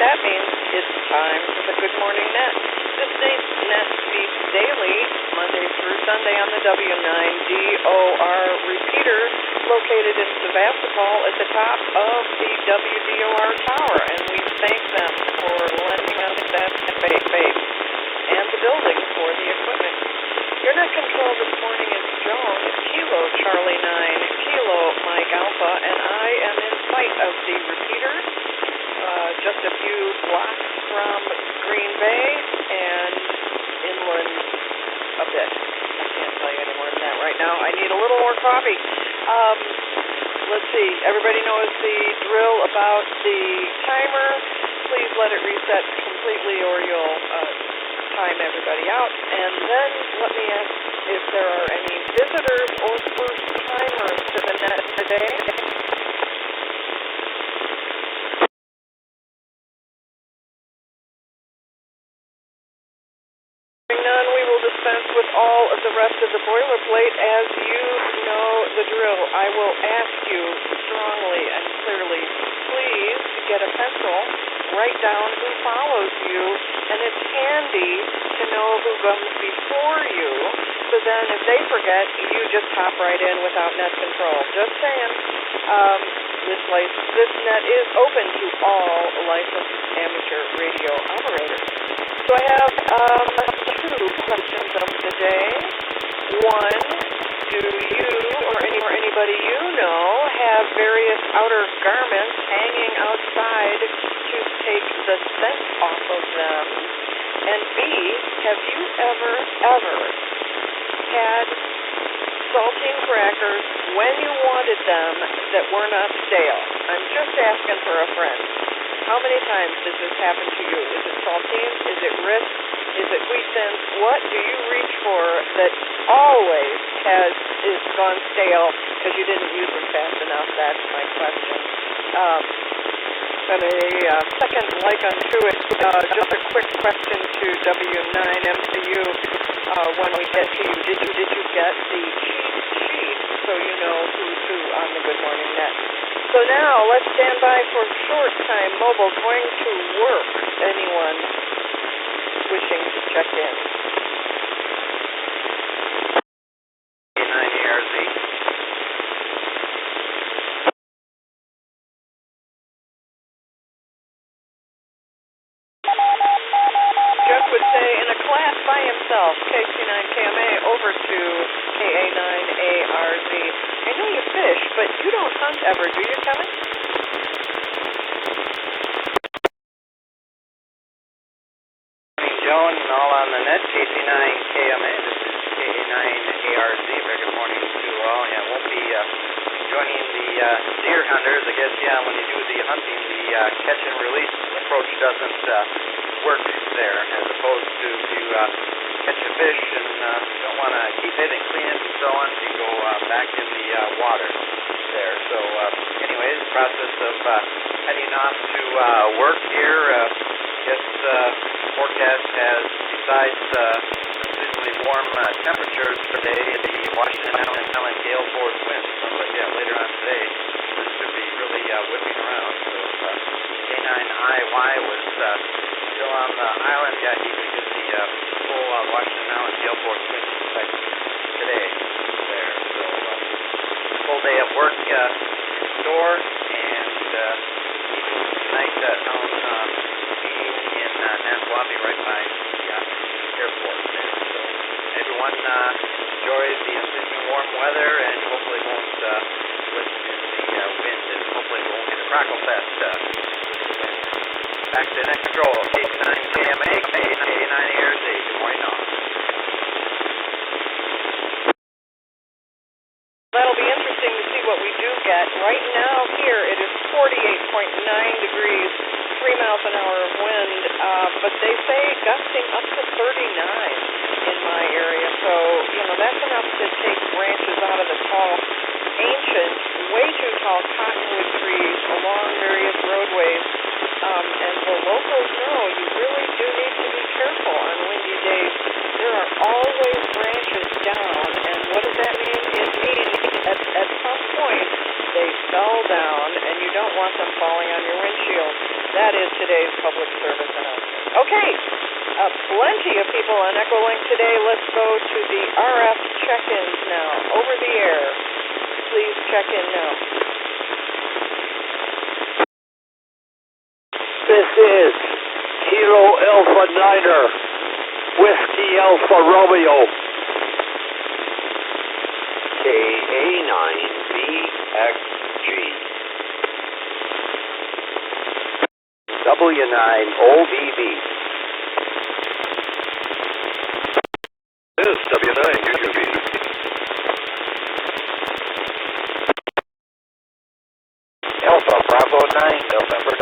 that means it's time for the Good Morning Net. This net feeds daily, Monday through Sunday on the W9DOR repeater located in Sevastopol at the top of the WDOR tower, and we thank them for lending us that space and the building for the equipment. Your net control this morning is Joan, Kilo Charlie 9, Kilo Mike Alpha, and I am in sight of the repeater, just a few blocks from Green Bay and inland a bit. I can't tell you any more than that right now. I need a little more coffee. Let's see. Everybody knows the drill about the timer. Please let it reset completely or you'll time everybody out. And then let me ask if there are any visitors or first-timers to the net today. None, we will dispense with all of the rest of the boilerplate. As you know the drill, I will ask you strongly and clearly, please get a pencil, write down who follows you, and it's handy to know who comes before you, so then if they forget, you just hop right in without net control. Just saying. This net is open to all licensed amateur radio operators. So I have two questions of the day. One, do you or anybody you know have various outer garments hanging outside to take the scent off of them? And B, have you ever had saltine crackers when you wanted them that were not stale? I'm just asking for a friend. How many times does this happen to you? Is it saltine? Is it Ritz? Is it wheat thins? What do you reach for that always is gone stale because you didn't use them fast enough? That's my question. And a second like unto it, just a quick question to W9MCU when we get to you. Did you get the cheat sheet so you know who's who on the Good Morning Net? So now let's stand by for short time mobile going to work. Anyone wishing to check in? Jeff would say in a class by himself, KC9KMA over to KA9ARZ. I know you fish, but you don't hunt ever, do you, Kevin? Joan, all on the net, KC9KMA. This is KA9ARZ. Very good morning to all. Yeah, won't be joining the deer hunters. I guess, when you do the hunting, the catch and release approach doesn't work there, as opposed to if you catch a fish and don't want to keep it and clean it and so on, you go back in the water there. So anyways, process of heading off to work here. Yes, forecast has, besides unusually warm temperatures today, the Washington Allen gale force winds. So later on today, this should be really whipping around. So K9IY was still on the island. Yeah, he could get the full Washington Allen gale force winds today there. So full day of work in store, and evening tonight town meeting in Nanswabi right by the airport there. So everyone enjoys the unceasing warm weather, and hopefully won't listen in the wind, and hopefully we won't get a crackle fest. Back to next control, KC9KMA, KA9ARZ. Good morning all. That'll be interesting to see what we do get. Right now here it is 48.9 degrees, 3 miles an hour of wind, but they say gusting up to 39 in my area. So, that's enough to take branches out of the tall, ancient, way too tall cottonwood trees along various roadways. And the locals know you really do need to be careful on windy days. There are always branches down, and what does that mean? It means at some point they fell down, and you don't want them falling on your windshield. That is today's public service announcement. Okay, plenty of people on Echolink today. Let's go to the RF check-ins now. Over the air. Please check in now. This is Kilo Alpha Niner, Whiskey Alpha Romeo. KA9BXG. W9OBB. This is W9UUB. Alpha Bravo 9, November.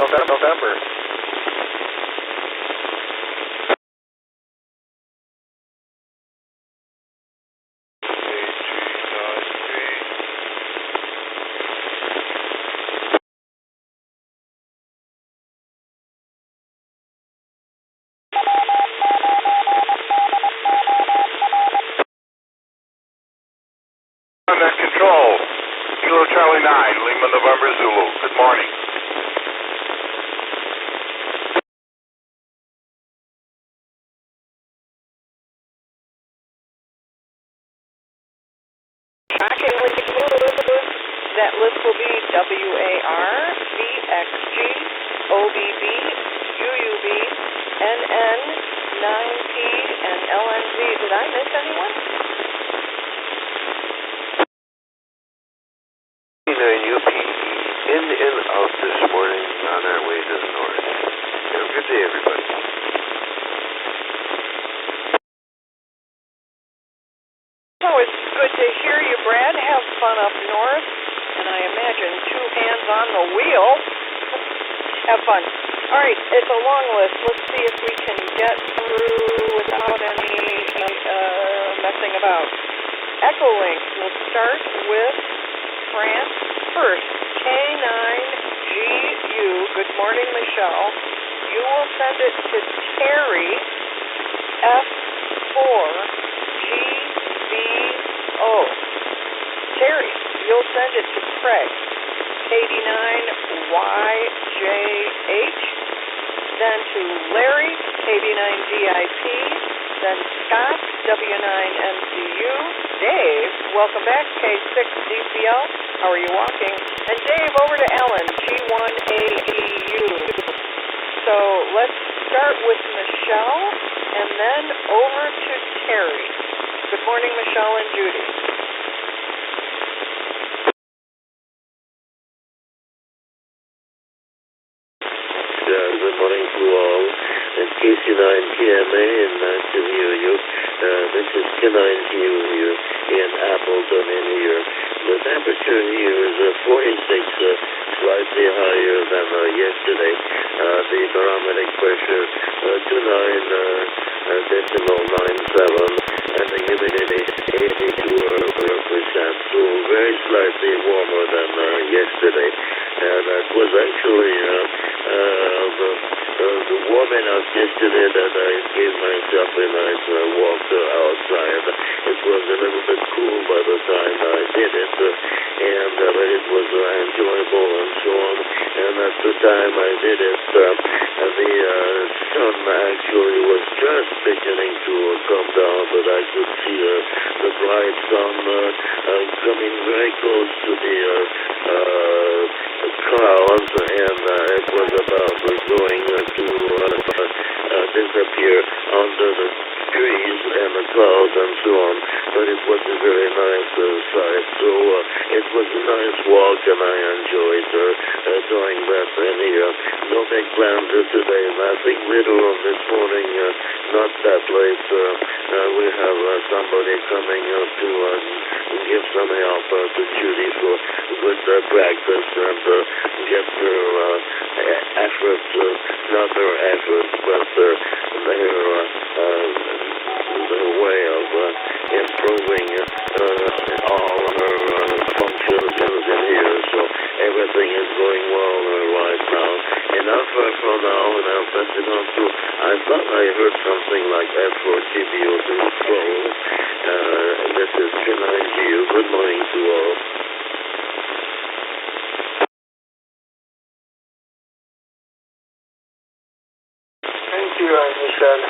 On that control, Kilo Charlie 9, Lima November Zulu. Good morning. Tracking with the clues. That list will be WAR, VXG, OBB, UUB, NN, 9P, and LNZ. Did I miss anyone? 9UP, in and out this morning on our way to the north. Have a good day, everybody. So it's good to hear you, Brad. Have fun up north. And I imagine 2 hands on the wheel. Have fun. All right, it's a long list. Let's see if we can get through without any messing about. Echolink will start with France first. K9GU. Good morning, Michelle. You will send it to Terry F4GBO. Terry, you'll send it to Craig KD9YJH, then to Larry KD9DIP, then Scott W9MCU, Dave, welcome back, K6DCL, how are you walking? And Dave, over to Ellen, G1AEU. So let's start with Michelle and then over to Terry. Good morning, Michelle and Judy. Good morning to all. And KC9TMA, and nice to hear you. This is K9TU in Appleton in here. The temperature here is 46, slightly higher than yesterday. The barometric pressure 29.97, and the humidity 82%. So very slightly warmer than yesterday. And it was actually the warming up yesterday that I gave myself a nice walk outside. It was a little bit cool by the time I did it, but it was enjoyable and so on. And at the time I did it, the sun actually was just beginning to come down, but I could see the bright sun coming very close to the clouds, and it was about going to disappear under the trees and the clouds and so on. But it was a very nice sight. So it was a nice walk, and I enjoyed doing that in here. No big plans today. Nothing little on this morning. Not that late. We have somebody coming up to give some help to Judy for good practice and get her effort, not her effort, but their way of improving all her functions in here. So everything is going well right now. Enough for now, and I'll pass it on to, I thought I heard something like F4GBO to control. This is K9GU. Good morning to all. you, Michel.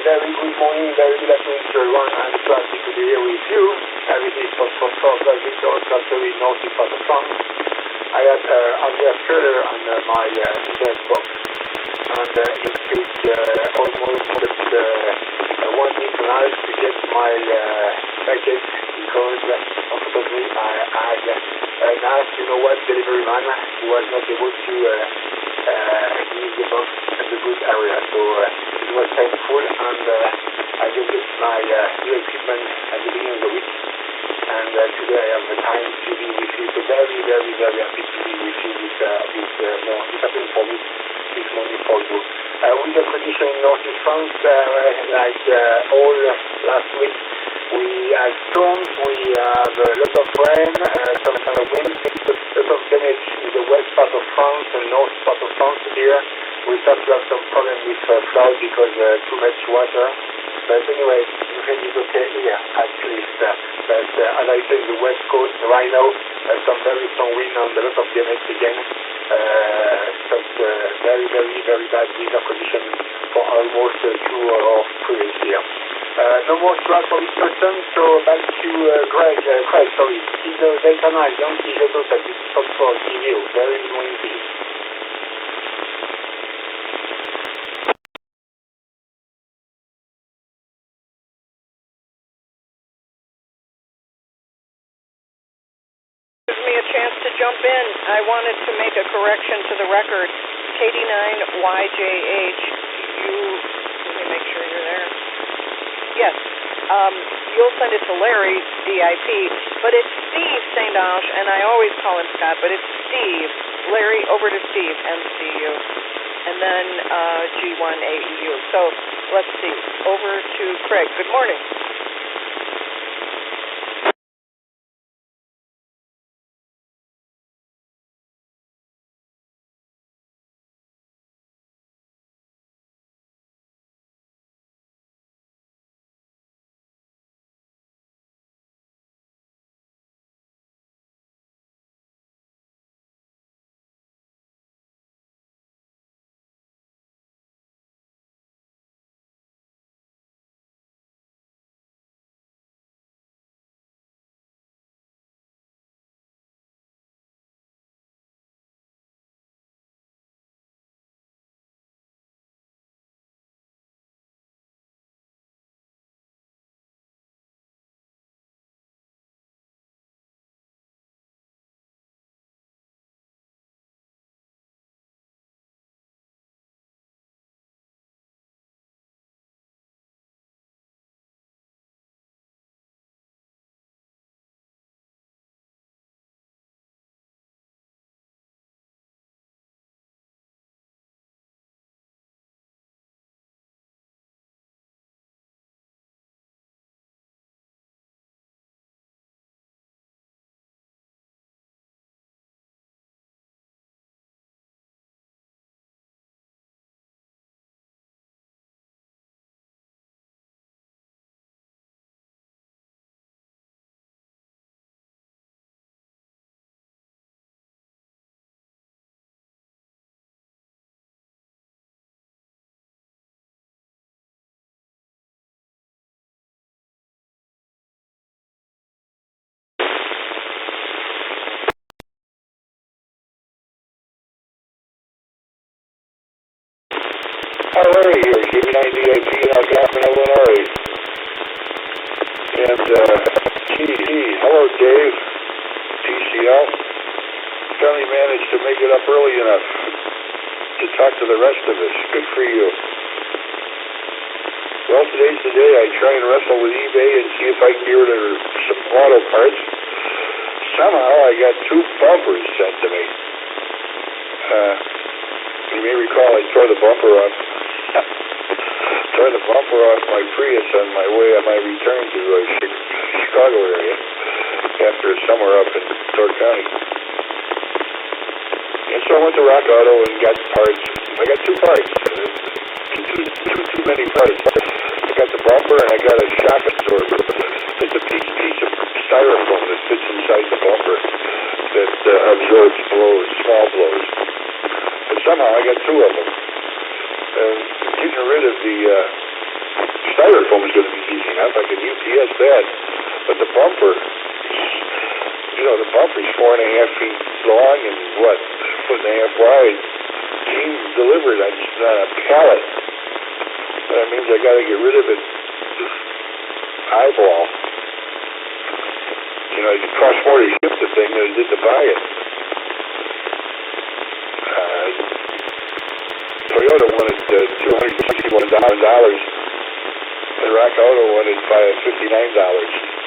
Very good morning, very good afternoon to everyone. I'm so happy to be here with you. Everything is for Victor, very northeast part of France. I have Amature on my internet box, and it took almost 1 week and a half to get my package because unfortunately I had an ask, delivery man who was not able to give the box at the good area. So it was painful, and I just get my new equipment at the beginning of the week. And today I have the time to be with you. So very, very, very happy to be with you this afternoon for me, this morning for you. With the condition in northeast France, like all last week, we have storms, we have a lot of rain, some kind of wind, a lot of damage in the west part of France and north part of France here. We start to have some problem with flood because too much water. But anyway, everything is okay here, at least. But as I said, the west coast right now, some very strong wind and a lot of damage again. Some very, very, very bad weather conditions for almost 2 or 3 weeks here. No more scratch for this person, so back to Craig, sorry. He's a Delta-9, don't see the dose at this top for video. Very good morning to you. Gives me a chance to jump in. I wanted to make a correction to the record. KD9YJH, let me make sure you're there. Yes, you'll send it to Larry, DIP, but it's Steve St. Ange, and I always call him Scott, but it's Steve. Larry, over to Steve, MCU, and then G1AEU. So let's see, over to Craig. Good morning. Larry here, KD9DIP in Algonquin, Illinois. And, hello Dave, TCL. Finally managed to make it up early enough to talk to the rest of us. Good for you. Well, today's the day I try and wrestle with eBay and see if I can get rid of some auto parts. Somehow I got 2 bumpers sent to me. You may recall I tore the bumper off. Tore the bumper off my Prius on my return to Chicago area after summer up in Door County. And so I went to Rock Auto and got parts. I got 2 parts. Too many parts. I got the bumper and I got a shock absorber. It's a piece of styrofoam that fits inside the bumper that absorbs blows, small blows. But somehow I got 2 of them. getting rid of the styrofoam is going to be easy enough. I can UPS that. But the bumper, the bumper's 4.5 feet long and what, 1.5 wide. Came delivered on a pallet. That means I got to get rid of it. Eyeball. It costs more to ship the thing than it did to buy it. Toyota wanted $261, and Rock Auto wanted $59.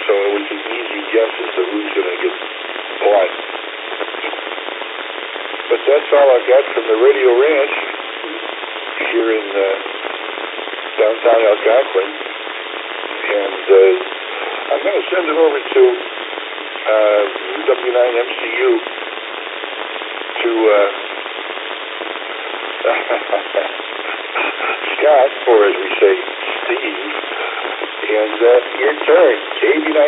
So it was an easy guess as to who's going to get bought. But that's all I've got from the Radio Ranch here in downtown Algonquin. And I'm going to send it over to W9MCU to Scott, or as we say, Steve. And your turn, 8090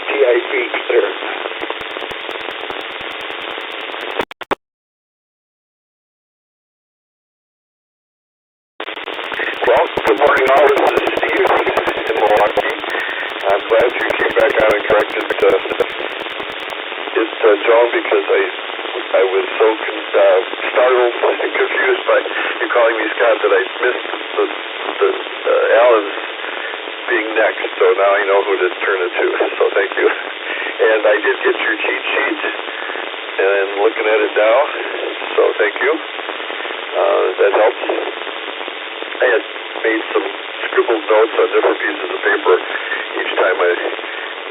TIP clear. Well, good morning all. This is Steve in Milwaukee. I'm glad you came back on and corrected it, Joan, because I was so startled and confused by you calling me Scott that I missed the Allen's being next. So now I know who to turn it to. So thank you. And I did get your cheat sheet and looking at it now. So thank you. That helps. I had made some scribbled notes on different pieces of paper each time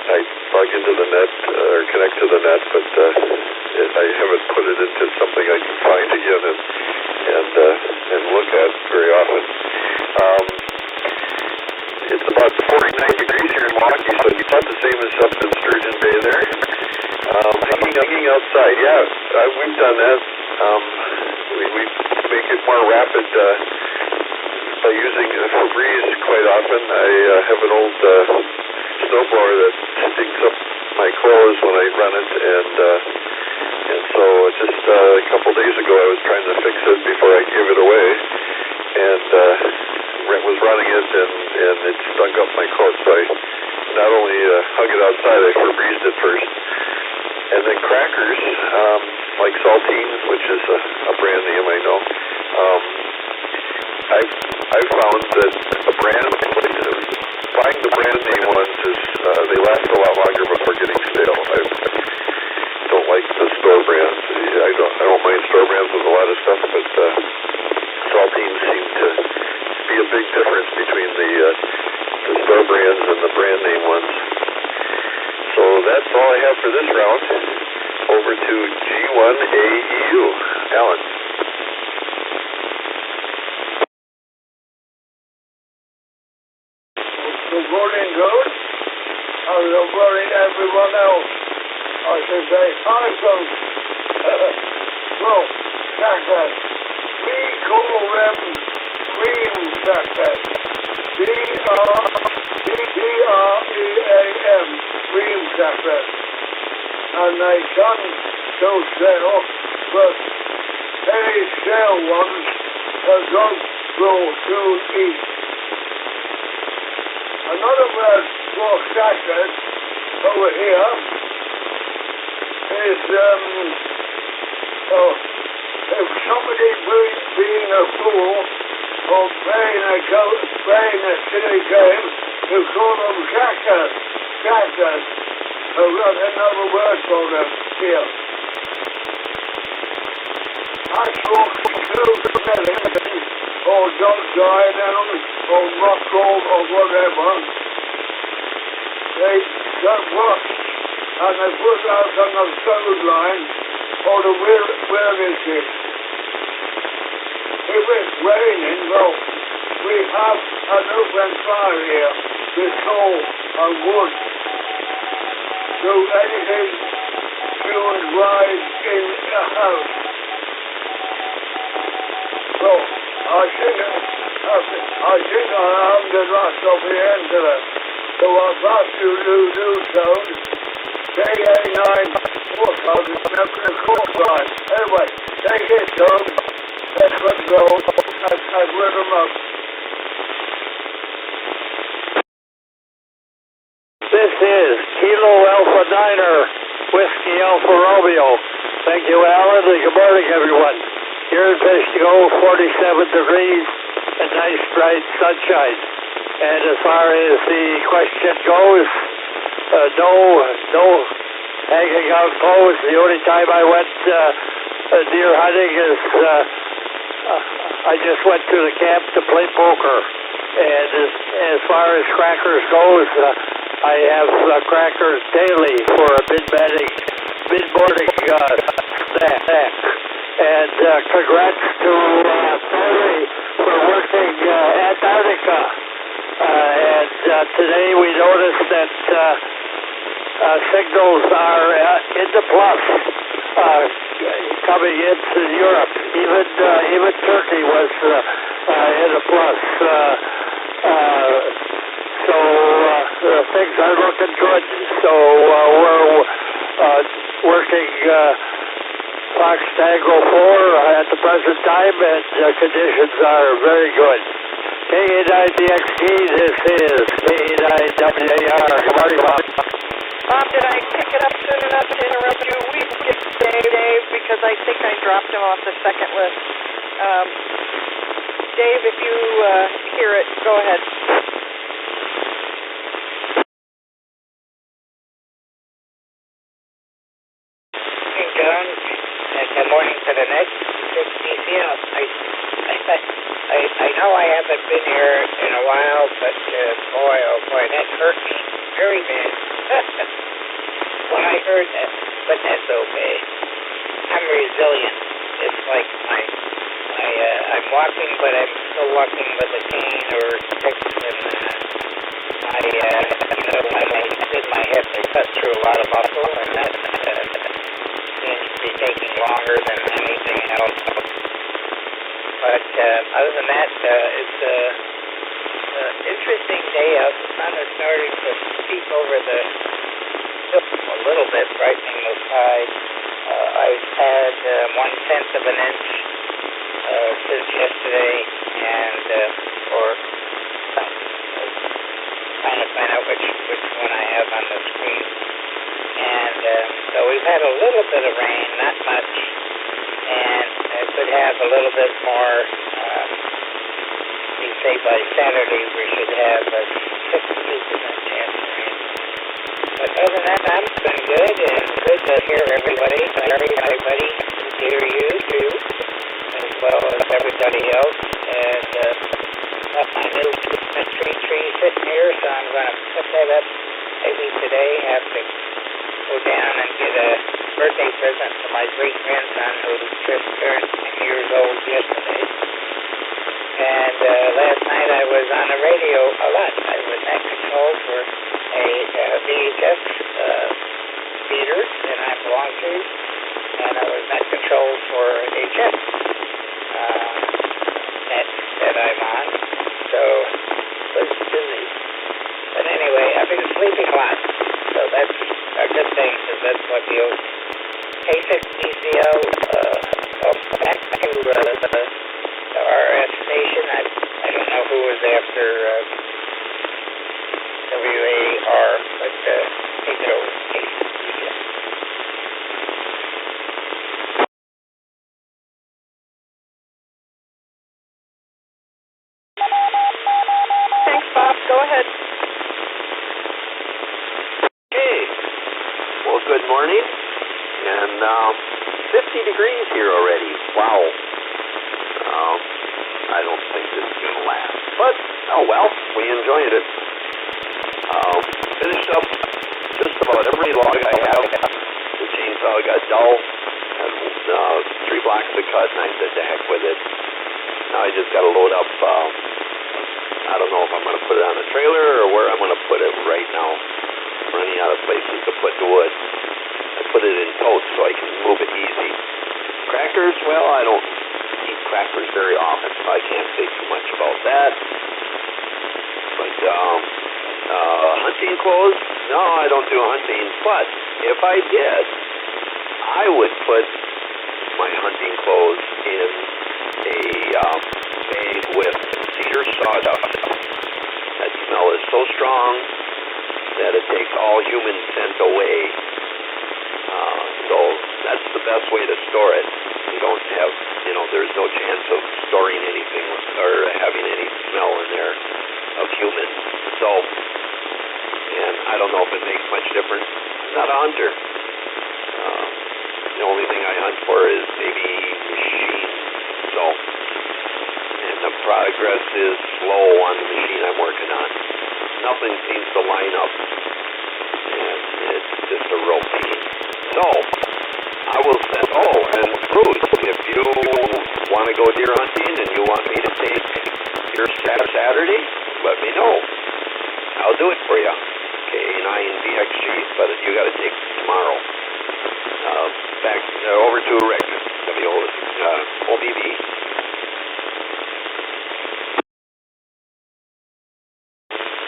I plug into the net or connect to the net, but I haven't put it into something I can find again and look at very often. It's about 49 degrees here in Milwaukee, so it's about the same as up in Sturgeon Bay there. Hanging outside, yeah, we've done that. We make it more rapid by using Febreze quite often. I have an old snowblower that stinks up my clothes when I run it, and so just a couple days ago I was trying to fix it before I gave it away, and was running it, and it stunk up my coat, so I not only hung it outside, I Febrezed it first. And then crackers, like Saltines, which is a brand name I know, I've found that buying the brand name ones is they last a lot longer before getting stale. I don't like the store brands. I don't mind store brands with a lot of stuff, but Saltines seem to be a big difference between the store brands and the brand name ones. So that's all I have for this round. Over to G1AEU. Alan. Good morning, Coach. And good morning, everyone else. I should say, hi, folks. Well, crackers. We call them cream crackers. C-R-E-A-M, cream crackers. And they come to sell, but any stale ones are not go to eat. Another word for crackers over here is, if somebody being a fool or playing a silly game, you call them crackers. I've got another word for them here. Actual melon or dog died or muckle or whatever, they got washed and they put out on the stove line or the where is it? If it's raining, well, we have an open fire here with coal and wood. So anything fumes right in the house. So I think I am the last of the end of it. So I'll pass you to do sound. KA9 4,000 is never a course line. Anyway, take it, Tom. Let's go. I've read them up. This is Kilo Alpha Niner, Whiskey Alpha Romeo. Thank you, Alan, and good morning, everyone. Here in Fishkill, 47 degrees and nice bright sunshine. And as far as the question goes, no hanging out clothes. The only time I went deer hunting is I just went to the camp to play poker. And as far as crackers goes, I have crackers daily for a mid-morning snack. And congrats to Terry for working Antarctica. And today we noticed that signals are in the plus coming into Europe. Even Turkey was in the plus. So things are looking good. So we're working Fox Tango 4 at the present time, and conditions are very good. KA9DXT, this is KA9WAR. Good morning, Bob. Bob, did I pick it up soon enough to interrupt you? We skipped Dave, because I think I dropped him off the second list. Dave, if you hear it, go ahead. John, and good morning to the next 6 DCL. I know I haven't been here in a while, but boy, oh boy, that hurt me very bad. When I heard that, but that's okay. I'm resilient. It's like I'm walking, but I'm still walking with a cane or sticks, and when I did my hip, they cut through a lot of muscle, and that seems to be taking longer than anything else. But other than that, it's an interesting day out. The sun is starting to peek over the hill a little bit, brightening the sky. I've had 1/10 of an inch since yesterday, and trying to find out which one I have on the screen. And so we've had a little bit of rain, not much, and it could have a little bit more. They say by Saturday we should have a 62% chance of rain. But other than that, I'm been good, and good to hear everybody, hear you too, as well as everybody else. And got my new Christmas tree sitting here, so I'm going to put that up maybe today. Have to go down and get a birthday present for my great-grandson who just turned 10 years old yesterday. And last night I was on the radio a lot. I was at control for a VHF feeder that I belong to, and I was at control for HF net that I'm on. So it was busy. But anyway, I've been sleeping a lot. So that's a good thing, because that's what the old K6DCL, back to the RF station. I don't know who was after WAR, but take it over, K6DCL. Thanks, Bob. Go ahead. Okay. Well, good morning. And 50 degrees here already. Wow. I don't think this is going to last. But, oh well, we enjoyed it. Finished up just about every log I have. The chainsaw got dull. Had 3 blocks to cut, and I said to heck with it. Now I just got to load up. I don't know if I'm going to put it on a trailer or where I'm going to put it right now. I'm running out of places to put the wood. I put it in totes so I can move it easy. Crackers, well, I don't eat crackers very often, so I can't say too much about that. But hunting clothes, no, I don't do hunting. But if I did, I would put my hunting clothes in a pure sawdust. That smell is so strong that it takes all human scent away. So that's the best way to store it. You don't have, there's no chance of storing anything or having any smell in there of human. So, and I don't know if it makes much difference. I'm not a hunter. The only thing I hunt for is maybe machine. So, and the progress is slow on the machine I'm working on. Nothing seems to line up, and it's just a real pain. So, I will send, and Bruce, if you want to go deer hunting and you want me to take your Saturday, let me know. I'll do it for you. K9DXG, but you got to take tomorrow. Back over to Rick, OBB.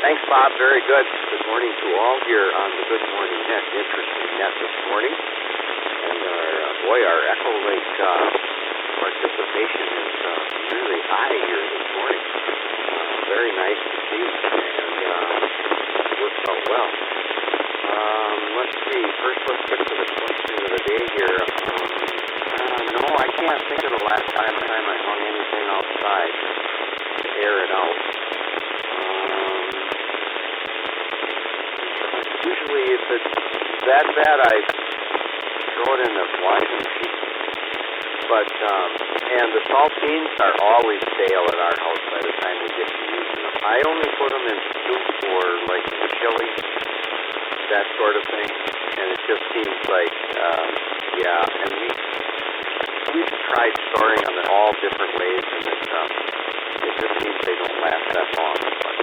Thanks, Bob. Very good. Good morning to all here on the Good Morning Net. Interesting net this morning. And our Echo Link participation is really high here this morning. Very nice to see. And works out well. Let's see. First, let's get to the question of the day here. No, I can't think of the last time I hung anything outside to air it out. Usually, if it's that bad, I throw it in the washing machine. But, and the saltines are always stale at our house by the time we get to using them. I only put them in soup or like in chili, that sort of thing. And it just seems like, and we've tried storing them in all different ways, and it just seems they don't last that long. But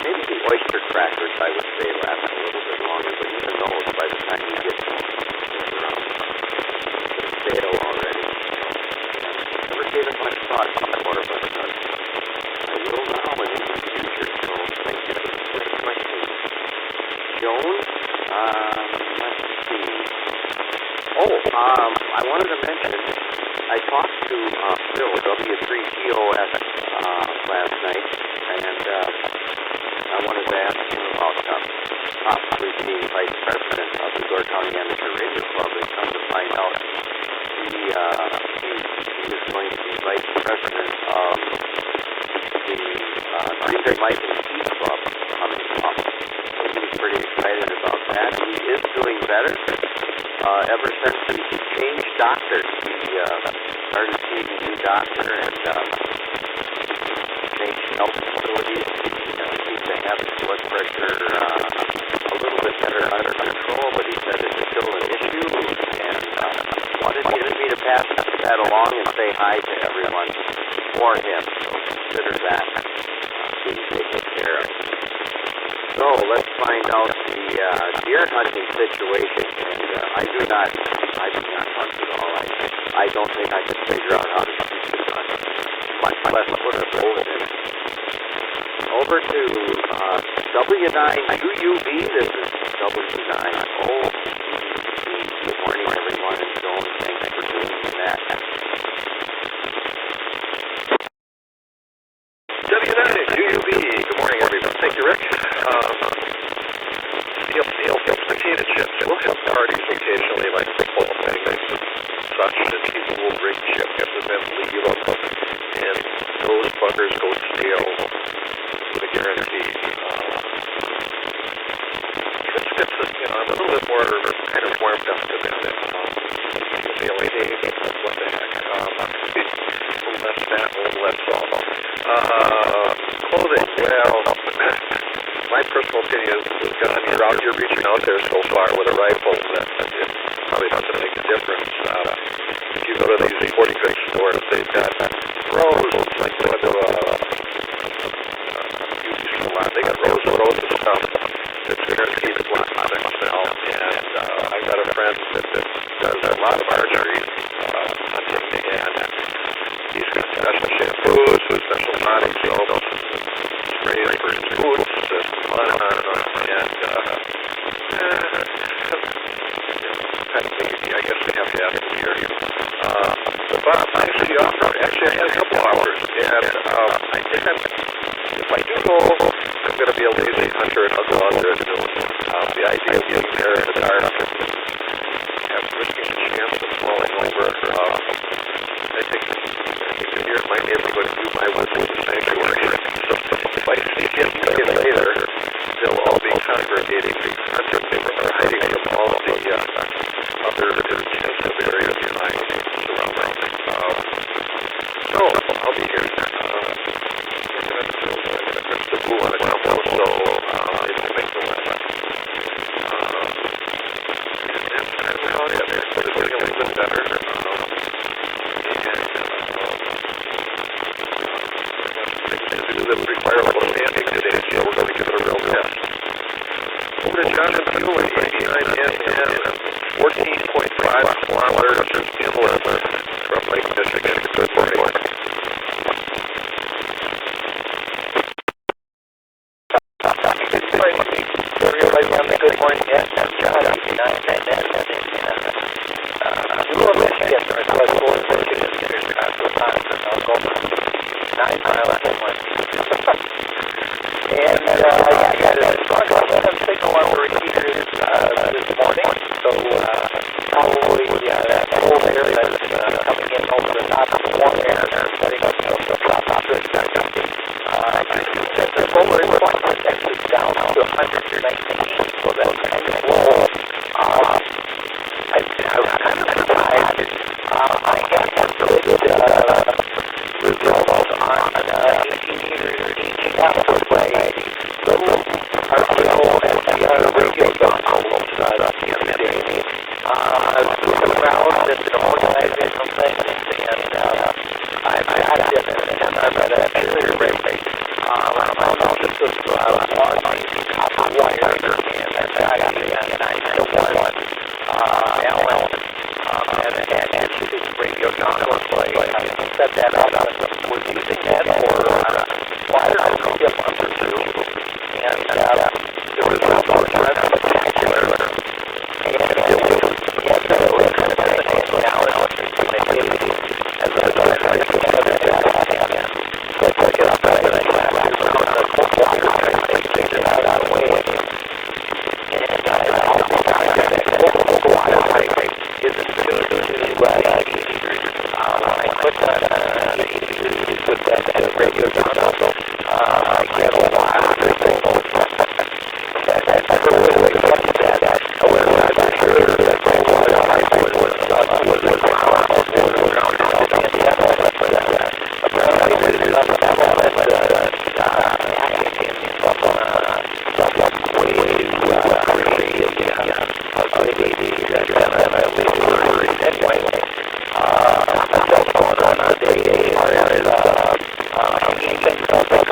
maybe the oyster crackers, I would say, last a little bit longer, but even those, by the time you get to them, they're stale already. Never gave it much thought before, but I will now and in the future, so thank you for the question. Joan, let's see. I wanted to mention, I talked to Phil, W3TOS, last night, and I wanted to ask him about possibly being vice president of the Door County Amateur Radio Club, and come to find out he was going to be vice president of the Green Mike and Steve Club coming up. So he was pretty excited about that. He is doing better. Ever since he changed doctors, he started seeing a new doctor and changed health facilities. He seems to have his blood pressure a little bit better under control, but he said it's still an issue, and wanted me to pass that along and say hi to everyone for him. So consider that being taken care of. So let's find out the deer hunting situation, and I do not hunt at all. I don't think I can figure out how to shoot this hunt, much less put a bow in it. Over to W9UUB. This is W9O. Good morning, everyone, and Joan, thanks for doing that. W9UUB. Good morning, everyone. Thank you, Rick. Potato chips. We'll have parties occasionally, like football things and such, and people will bring chips and then leave them, and those buggers go stale with a guarantee. Chips, I'm a little bit more kind of warmed up to them. Feeling, hey, what the heck? A little less fat, a little less salt. Clothing, well, my personal opinion is you're reaching out there so far with a rifle that it probably doesn't make a difference. If you go to these sporting goods stores, they've got rows, like going to beauty salon, they got rows of stuff that's guaranteed to block out and smell. And I've got a friend that does a lot of archery hunting, and he's got special shampoos, special body soap, sprays for his boots, on and on and on. I guess we have to ask him here. But Bob, thanks for the offer. Actually, I had a couple hours And I think if I do go, I'm going to be a lazy hunter and I'll go out there at noon. The idea of getting there in the dark and risking the chance of falling over, I think here in my neighborhood, you might want to the sanctuary. So if I sneak in later, they'll all be congregating hunting or hiding from all of the other intensive areas in my surroundings. So I'll be here. I'm going to fix the blue on the combo, so it can make the left. And that's kind of about it. So it's getting a little bit better. That require a little standing today, so we're going to give it a real test. Over to John and Hugh at 89 and 14.5 kilometers inland from Lake Michigan. Good morning. Everybody on the Good Morning, yes, I'm John, 89 and Michigan, Northwest Florida, Michigan, I'll go 9 miles inland. And I got a strong signal on the repeaters this morning, so probably that whole area that's coming in over the top of the warm air and setting up the troposphere. The solar index is down to 119, so that's kind of low. I was kind of surprised. I got some good results on 18 meters each output by little RTL-SDR radio dongles the other day. I was moving around and organizing some things, and I've got it, and I'm at a clear rate. This was on the copper wire, and I've got it, and I still want Allen, and his radio dongle, so I set that up, and we're using that for wireless maybe a month or two, and the results were spectacular, and it was kind of thing now, as I tried to get other data, so I took it up, and I got around the whole wire, and I figured it out of the way, and I also found that the whole wire isn't good to when I click on with that radio dongle, I get a lot of signals. And I really lucky that I was not sure that the wire was around the antenna, but apparently there's enough element acting in some way to create the antenna, at least worried anyway. My cell phone on a day is hanging things up like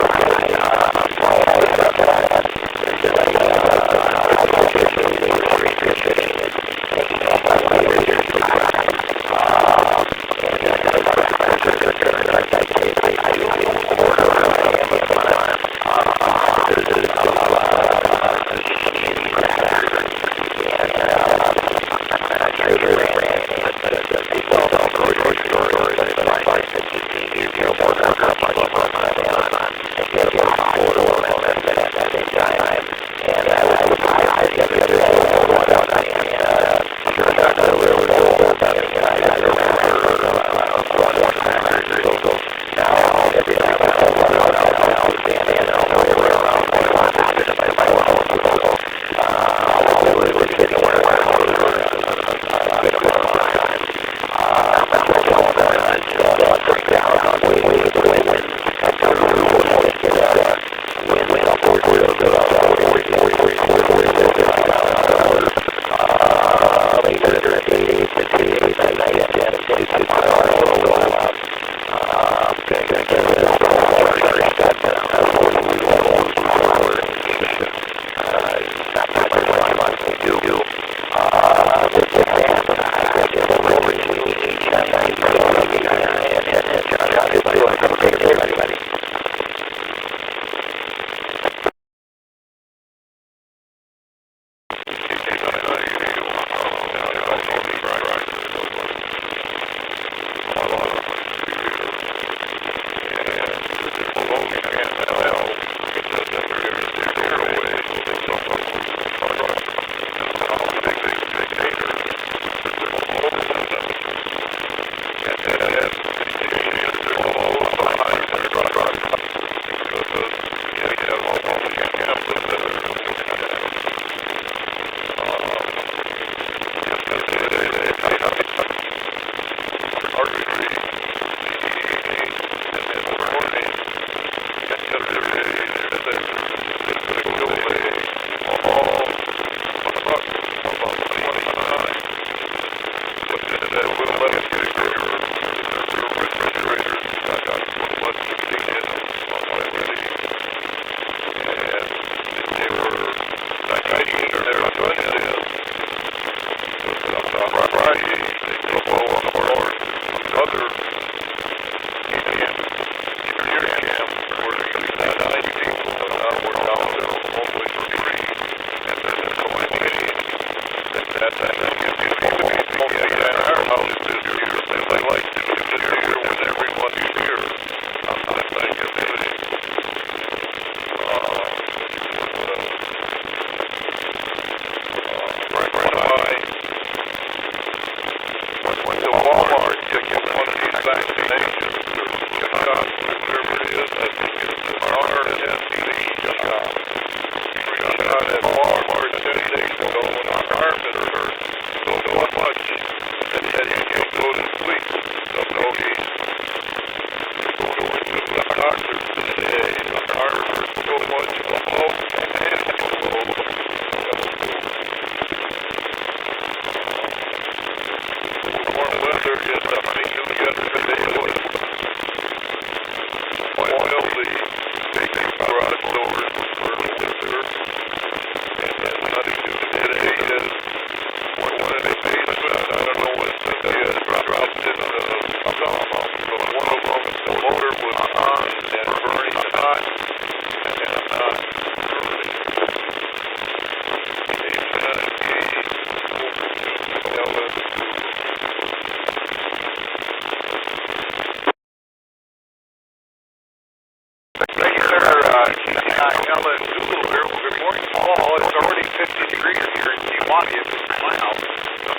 Ellen Doolittle. Good morning, Paul. It's already 50 degrees here in Kewanee. It's now.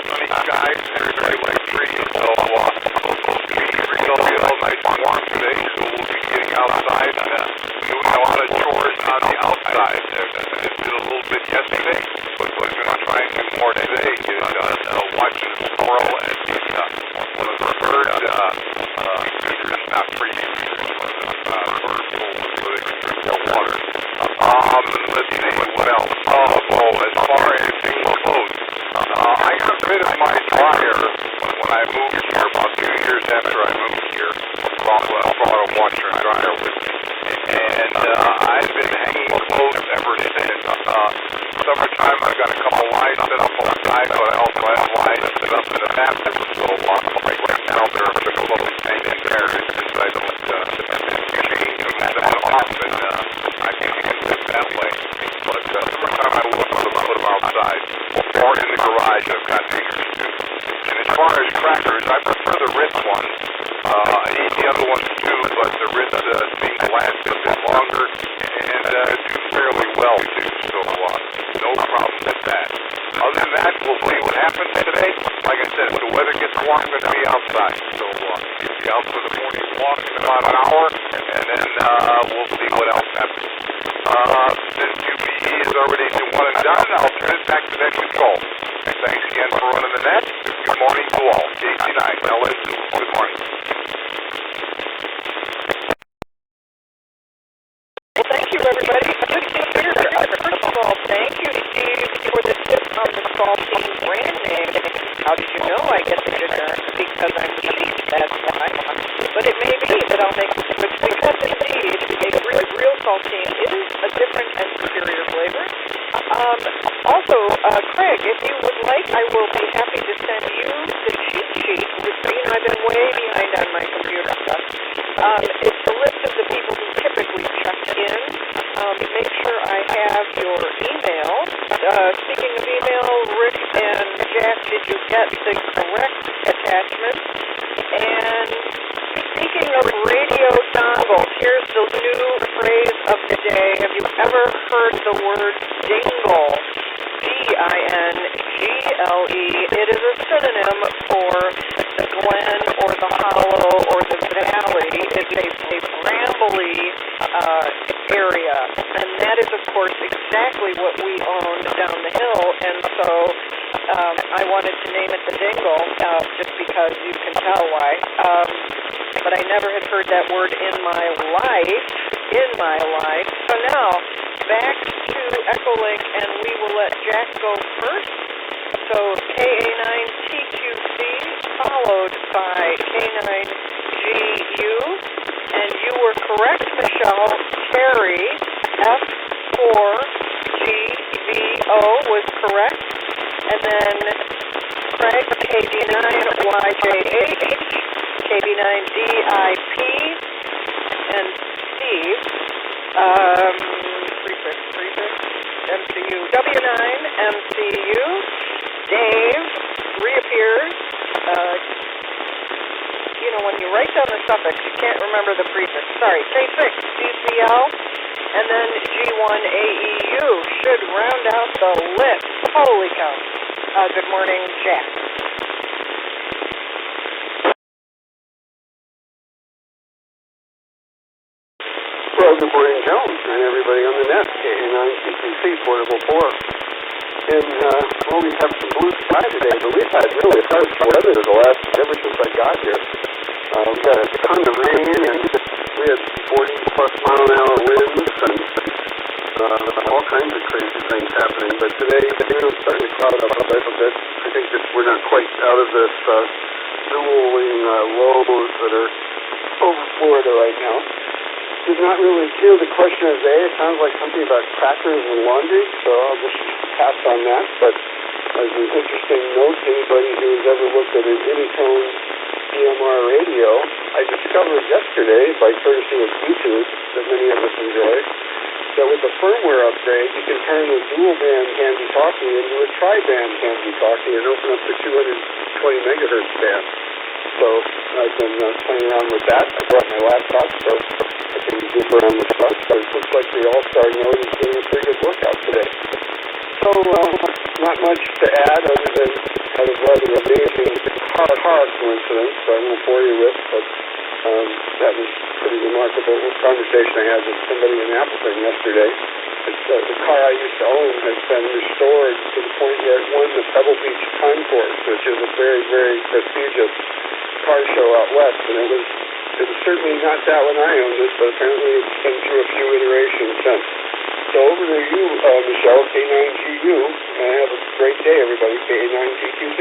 Sunny skies, very like breeze. So it's going to be real nice and warm today. So we'll be getting outside and doing a lot of chores on the outside. I did a little bit yesterday, but we're going to try and do more today. Watching the squirrel and one of the birds. Not for you. Water. Let's see, what else? As far as being close, I got rid of my dryer when I moved here, about 2 years after I moved here. Brought a washer and dryer with me. And I've been hanging clothes ever since. Summertime, I've got a couple lines set up outside, but I also have lines set up in the bathroom. So right now, there are the clothes hanging there because I don't change them that often. I can use it that way. But summertime, I will put them outside or in the garage. I've got hangers too. And as far as crackers, I prefer the Ritz ones. I eat the other ones too, but the Ritz seem to last a bit longer and do fairly well too. So no problem with that. Other than that, we'll see what happens today. Like I said, if the weather gets warm, I'm going to be outside. So we'll be out for the morning walk in about an hour, and then we'll see what else happens. Since QBE is already one and done, I'll turn it back to net control. And thanks again for running the net. Good morning to all. KC9, LS, good morning. Well, thank you, everybody. Good to hear. First of all, thank you, Steve, for the tip on the saltine brand name. How did you know I get the dinner? Because I'm cheap, that's why. But it may be that I'll make the switch because, indeed, a real saltine is a different and superior flavor. Also, Craig, if you would like, I will be happy to send you the cheat sheet. I've been way behind on my computer stuff. It's a list of the people who typically check in. Make sure I have your email. Speaking of email, Rick and Jack, did you get the correct attachment? And speaking of radio dongles, here's the new phrase of the day. Have you ever heard the word dingle? D-I-N-G-L-E. It is a synonym for the glen or the hollow or the valley. It's a brambly area. And that is, of course, exactly what we own down the hill. And so I wanted to name it the dingle just because you can tell why. But I never had heard that word in my life. So now, back to Echolink, and we will let Jack go first. So KA9TQC, followed by K9GU, and you were correct, Michelle. Terry, F4GVO was correct, and then Craig, KB9YJH, KB9DIP, and Steve, prefix, MCU, W9MCU, Dave reappears. When you write down the suffix, you can't remember the prefix. Sorry, K6, DCL, and then G1AEU should round out the list. Holy cow. Good morning, Jack. Well, good morning, Joan, and everybody on the net. KA9CCC, Portable 4. And, we have some blue sky today, but we've had really harsh weather ever since I got here. We got a ton of rain, and we had 40-plus mile-an-hour winds, and all kinds of crazy things happening. But today, it's starting to cloud up a bit. I think that we're not quite out of this dueling lows that are over Florida right now. Did not really hear the question of the day. It sounds like something about crackers and laundry, so I'll just pass on that. But as an interesting note to anybody who has ever looked at an Unitone EMR radio, I discovered yesterday, by courtesy of Bluetooth, that many of us enjoy, that with the firmware upgrade, you can turn a dual-band handy-talkie into a tri-band handy-talkie and open up the 220 megahertz band. So I've been playing around with that. I brought my laptop, so I can goof around with stuff. But it looks like the All-Star node is doing a pretty good workout today. So not much to add other than had a rather amazing car coincidence, so I won't bore you with, but that was pretty remarkable conversation I had with somebody in Appleton yesterday. The car I used to own has been restored to the point where it won the Pebble Beach Concourse, which is a very, very prestigious car show out west, and it was certainly not that when I owned it, but apparently it's been through a few iterations since. So over to you, Michelle, K9GU, and have a great day, everybody, K9GQC.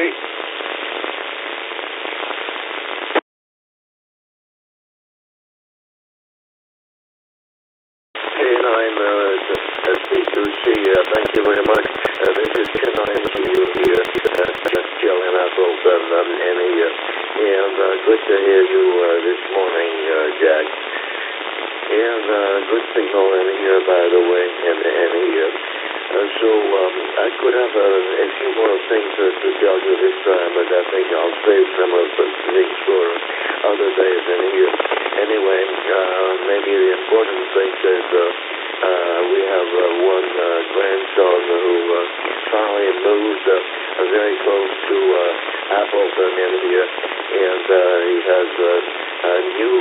Thank you very much. This is K9GU here at Jill in Appleton, and good to hear you this morning, Jack. And good signal in here, by the way, and here. So I could have a few more things to tell you this time, but I think I'll save some of the things for other days in here. Anyway, maybe the important thing is we have one grandson who finally moved very close to Appleton in here, and he has a new,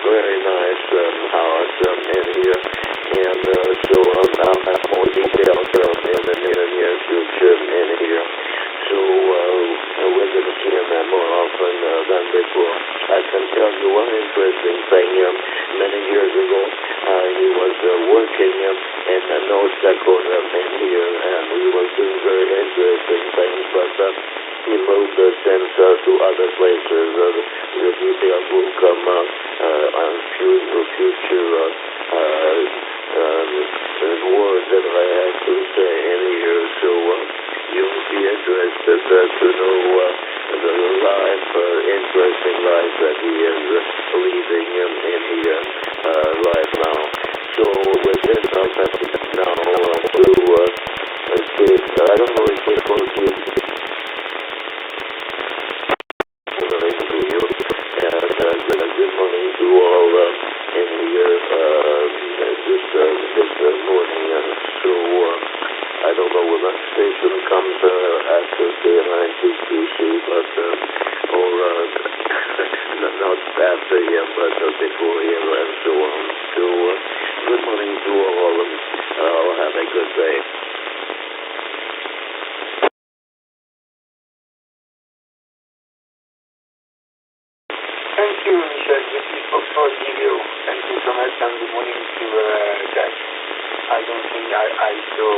very nice house in here, and so I'll have more details in the near future in here. So we're going to see him more often than before. I can tell you one interesting thing. Many years ago, he was working in North Dakota in here, and he was doing very interesting things, but he moved since to other places. The details will come on future words that I have to say in here, so you'll be interested to know the life, interesting life that he is leading in here right now. So with this, I'll have to now to I don't know if we're going to good morning to all in here this morning. So I don't know when that station comes after K9GQC, but not after him, but before him, and so on. So good morning to all of them. I'll have a good day. Thank you, Michel. This is Oxford Video. Thank you so much, and good morning to Jack. I don't think I saw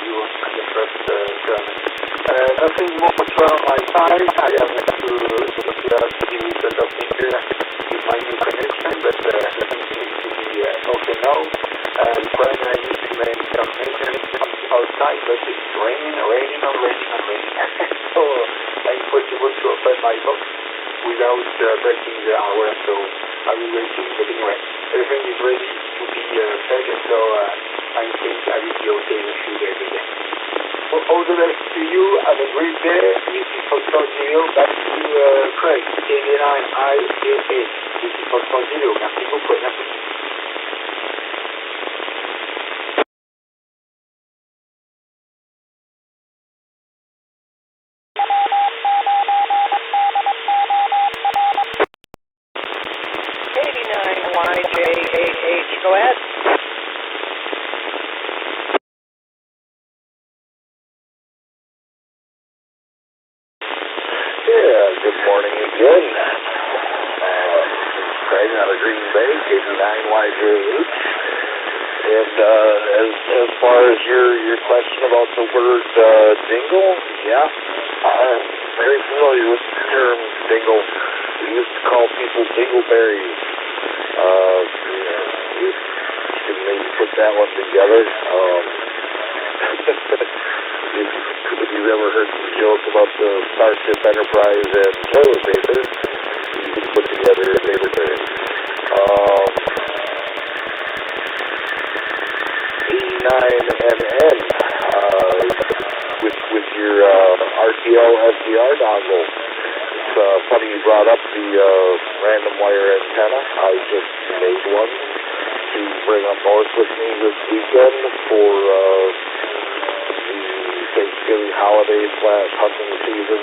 you on the first turn. Nothing more from my side. I have to give you the top finger with my new connection, but everything seems to be okay now. When I need to make some maintenance outside, but it's raining. So it's impossible to open my box without breaking the hour, so I will wait. But anyway, everything is ready to be fed, so I think I will be okay in a few days again. So all the best to you. Have a great day. This is Foxtrot Zero. Back to Craig, KD9IAA. This is Foxtrot Zero. Merci beaucoup. Merci. Go ahead. Yeah, good morning again. Craig out of Green Bay, KD9YJH. And as far as your question about the word dingle, yeah, I'm very familiar with the term dingle. We used to call people dingleberries. You can maybe put that one together. If you've ever heard some jokes about the Starship Enterprise and toilet paper, you can put together a dingleberry. 89NN with your RTL-SDR dongle. funny you brought up the random wire antenna. I just made one to bring up north with me this weekend for the Thanksgiving holiday / hunting season.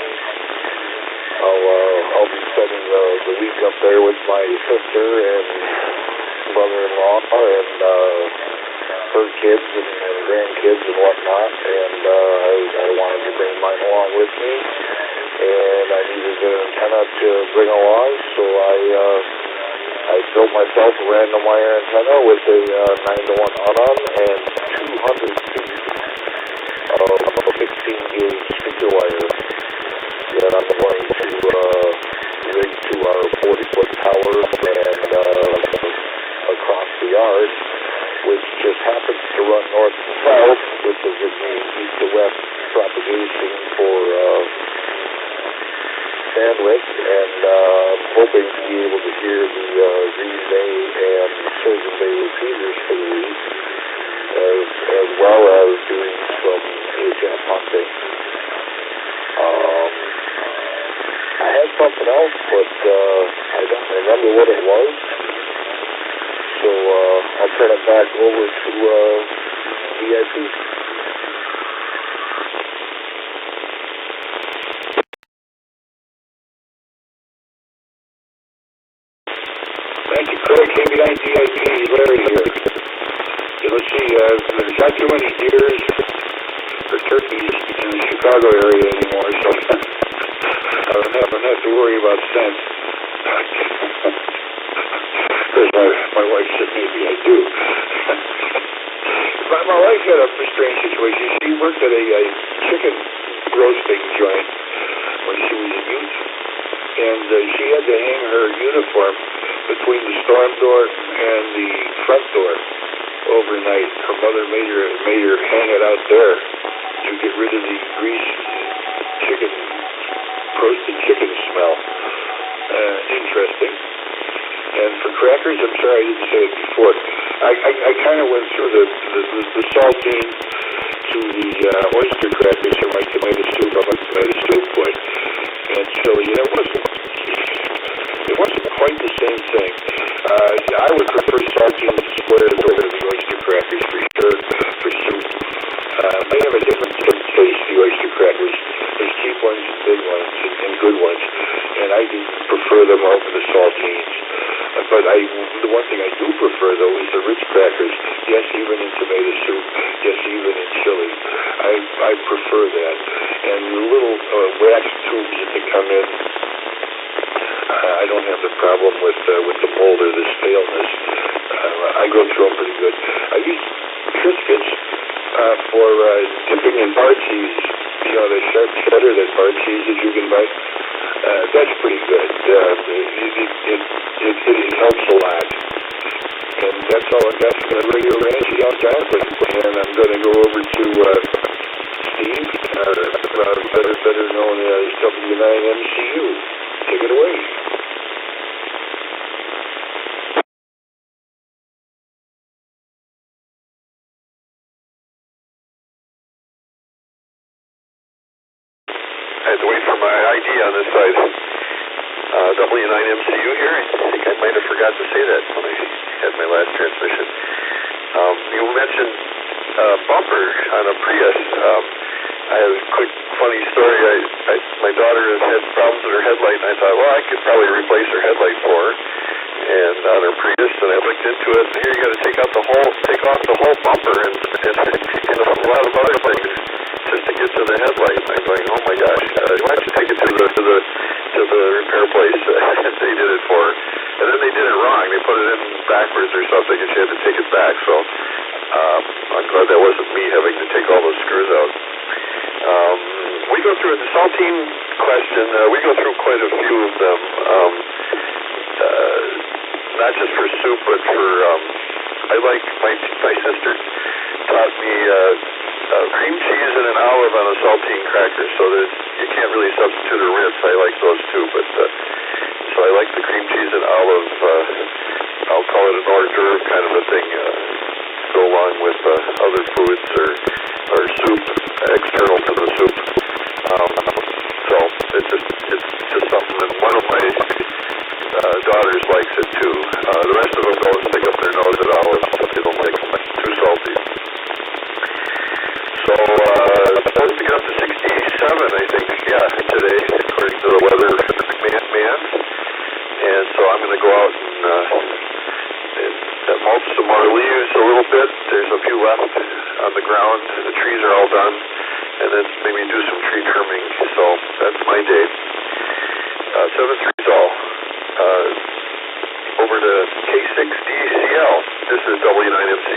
I'll be spending the week up there with my sister and brother-in-law and her kids and grandkids and whatnot, and I wanted to bring mine along with me, and I needed an antenna to bring along, so I built myself a random wire antenna with a 9-to-1 on and 200 feet of 16-gauge speaker wire that I'm going to rig to our 40-foot tower and across the yard, which just happens to run north to south, which is in the east to west propagation for bandwidth, and I'm hoping to be able to hear the Green Bay and Sturgeon Bay repeaters for the week, as well as doing some HF hunting. I had something else, but I don't remember what it was. So I'll turn it back over to DIP. Thank you, Craig. KBI DIP, Larry here. Yeah, let's see, there's not too many deers or turkeys in the Chicago area anymore, so I don't have to worry about scent. Because my wife said maybe I do. My wife had a strange situation. She worked at a chicken roasting joint when she was a youth, and she had to hang her uniform between the storm door and the front door overnight. Her mother made her hang it out there to get rid of the grease, roasted chicken smell. Interesting. And for crackers, I'm sorry I didn't say it before. I kind of went through the saltine to the oyster crackers in my tomato soup. I'm a tomato soup boy. And chili. And it wasn't quite the same thing. I would prefer saltine squares over the oyster crackers for sure, for soup. They have a different taste, the oyster crackers. There's cheap ones and big ones and good ones. And I do prefer them over the saltines. But the one thing I do prefer, though, is the rich crackers. Yes, even in tomato soup. Yes, even in chili. I prefer that. And the little wax tubes that they come in, I don't have the problem with the mold or the staleness. I go through them pretty good. I use Triscuits for dipping in bar cheese. You know, the sharp cheddar, that bar cheese that you can buy. That's pretty good. It helps a lot. And that's all I got from the Radio Ranch South Johnson. And I'm going to go over to Steve, better known as W9MCU. Take it away. I had to wait for my ID on this side. W9MCU here. I think I might have forgot to say that when I had my last transmission. You mentioned bumper on a Prius. I have a quick funny story. My daughter has had problems with her headlight, and I thought, well, I could probably replace her headlight for her, and on her Prius. And I looked into it. And here you got to take off the whole bumper, and a lot of other things just to get to the headlight. And I'm going, oh my gosh, why don't you take it to the repair place? They did it for her, and then they did it wrong. They put it in backwards or something, and she had to take it back. So I'm glad that wasn't me having to take all those screws out. We go through the saltine question. We go through quite a few of them, not just for soup, but for I like my sister taught me cream cheese and an olive on a saltine cracker, so that you can't really substitute a Ritz. I like those too, but so I like the cream cheese and olive. I'll call it an hors d'oeuvre kind of a thing to go along with other foods or soup external to the soup. So it's just something that one of my daughters likes it too. The rest of them don't stick up their nose at olives. They don't like them too salty. So supposed to get up to 67, I think. Yeah, today, according to the weather man. And so I'm going to go out and mulch some more leaves a little bit. There's a few left on the ground. The trees are all done. And then maybe do some tree trimming. So that's my day. 7-3 all. Over to K6DCL. This is W9MC.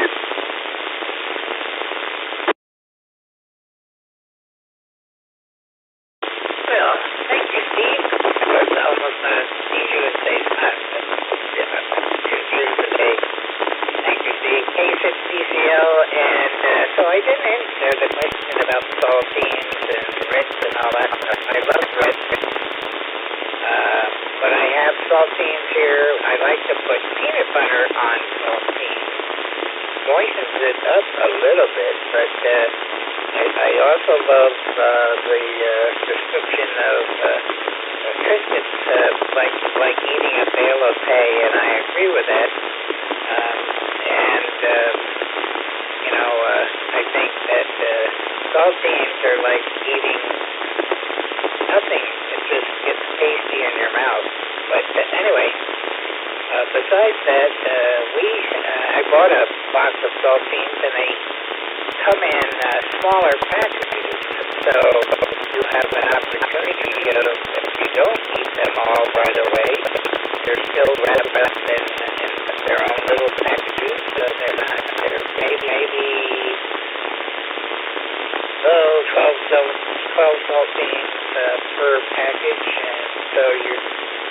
Well, thank you, Steve. Of course, I almost need you to say that. Today. Thank you, Steve. K6DCL, and so I didn't answer the question about saltines and grits and all that stuff. I love grits. But I have saltines here. I like to put peanut butter on saltines. Moistens it up a little bit, but I also love the description of Triscuits, like eating a bale of hay, and I agree with that. I think that saltines are like eating nothing. It just gets tasty in your mouth. But anyway, besides that, I bought a box of saltines, and they come in smaller packages. So you have an opportunity, if you don't eat them all right away, they're still wrapped up in their own little packages. They're maybe 12 saltines per package, and so you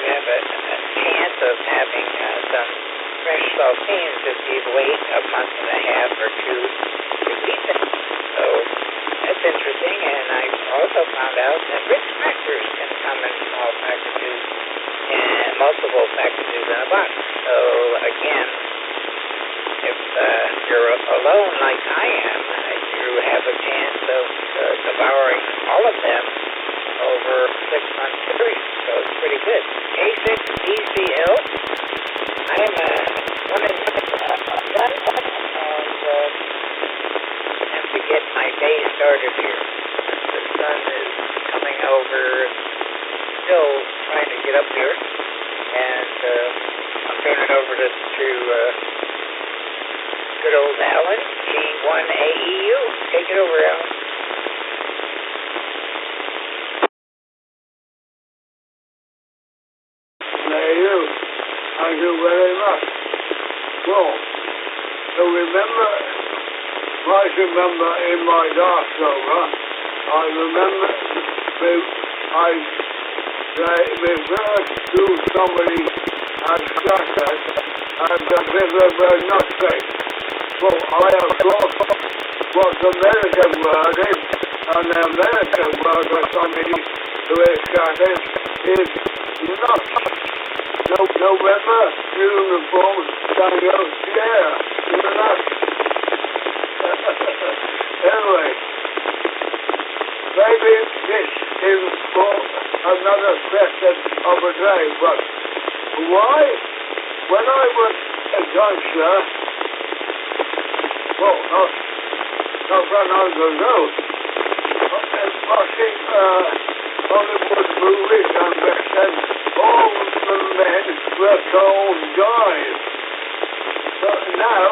have a chance of having some fresh saltines if you wait a month and a half or two to eat them. So that's interesting, and I also found out that Ritz crackers can come in small packages and multiple packages in a box. So again, if you're alone like I am, you have a chance of devouring all of them over a 6-month period. So it's pretty good. K6DCL. I am one of the and have to get my day started here. The sun is coming over, still trying to get up here, and I'll turn it over to good old Alan, G1AEU. Take it over, Alan. Thank you very much. So remember, might remember in my last over, I remember I referred to somebody as Scotland as a bit of a nutcase. Well, I have thought what the American word is, and the American word for somebody who is Scottish is nuts. November, uniform, tango, yeah, you're nuts. Anyway, maybe this is for another question of a day, but why, when I was a youngster, well, not that long ago, watching Hollywood movies and westerns, all the men were told guys. But now,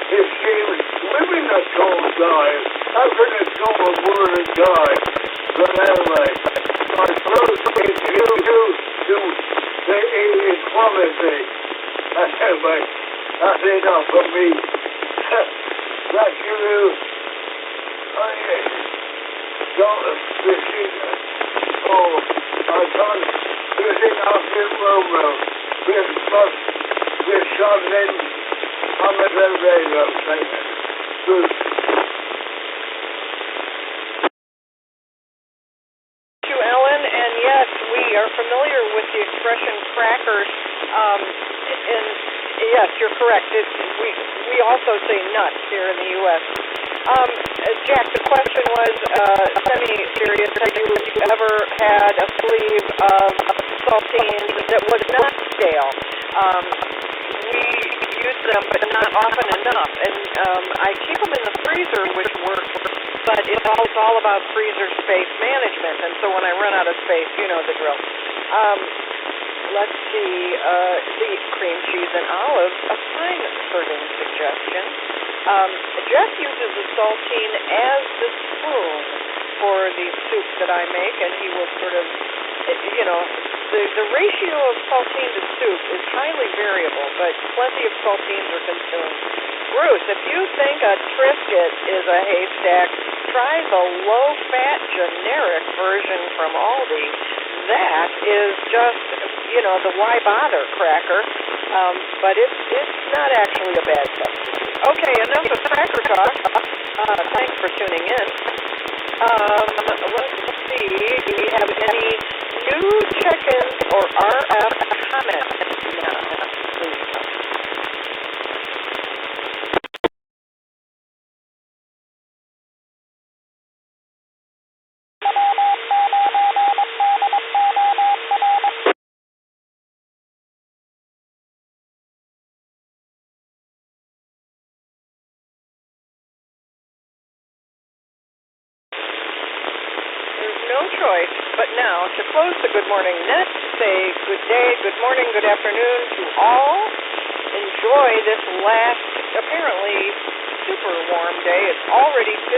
it seems women are told guys. How can it call a woman a guy? But anyway, I suppose it's due to the equality. Anyway, that's enough for me. Back to you. I can't listen after Romo. We're traveling on the radio station. Good. Thank you, Ellen. And yes, we are familiar with the expression crackers. And yes, you're correct. We also say nuts here in the U.S. Jack, the question was semi-serious. Have you ever had a sleeve of saltines that was not stale? We use them, but not often enough. And I keep them in the freezer, which works, but it's all about freezer space management. And so when I run out of space, you know the drill. Let's see, the cream cheese and olives, a fine serving suggestion. Jeff uses the saltine as the spoon for the soup that I make, and he will sort of, the ratio of saltine to soup is highly variable, but plenty of saltines are consumed. Bruce, if you think a Triscuit is a haystack, try the low-fat generic version from Aldi. That is just, the why bother cracker, but it's not actually a bad substitute. Okay, enough of cracker talk. Thanks for tuning in. Let's see, do we have any new check-ins or RF comments now, please? Choice, but now to close the Good Morning Net, say good day, good morning, good afternoon to all. Enjoy this last, apparently super warm day. It's already 53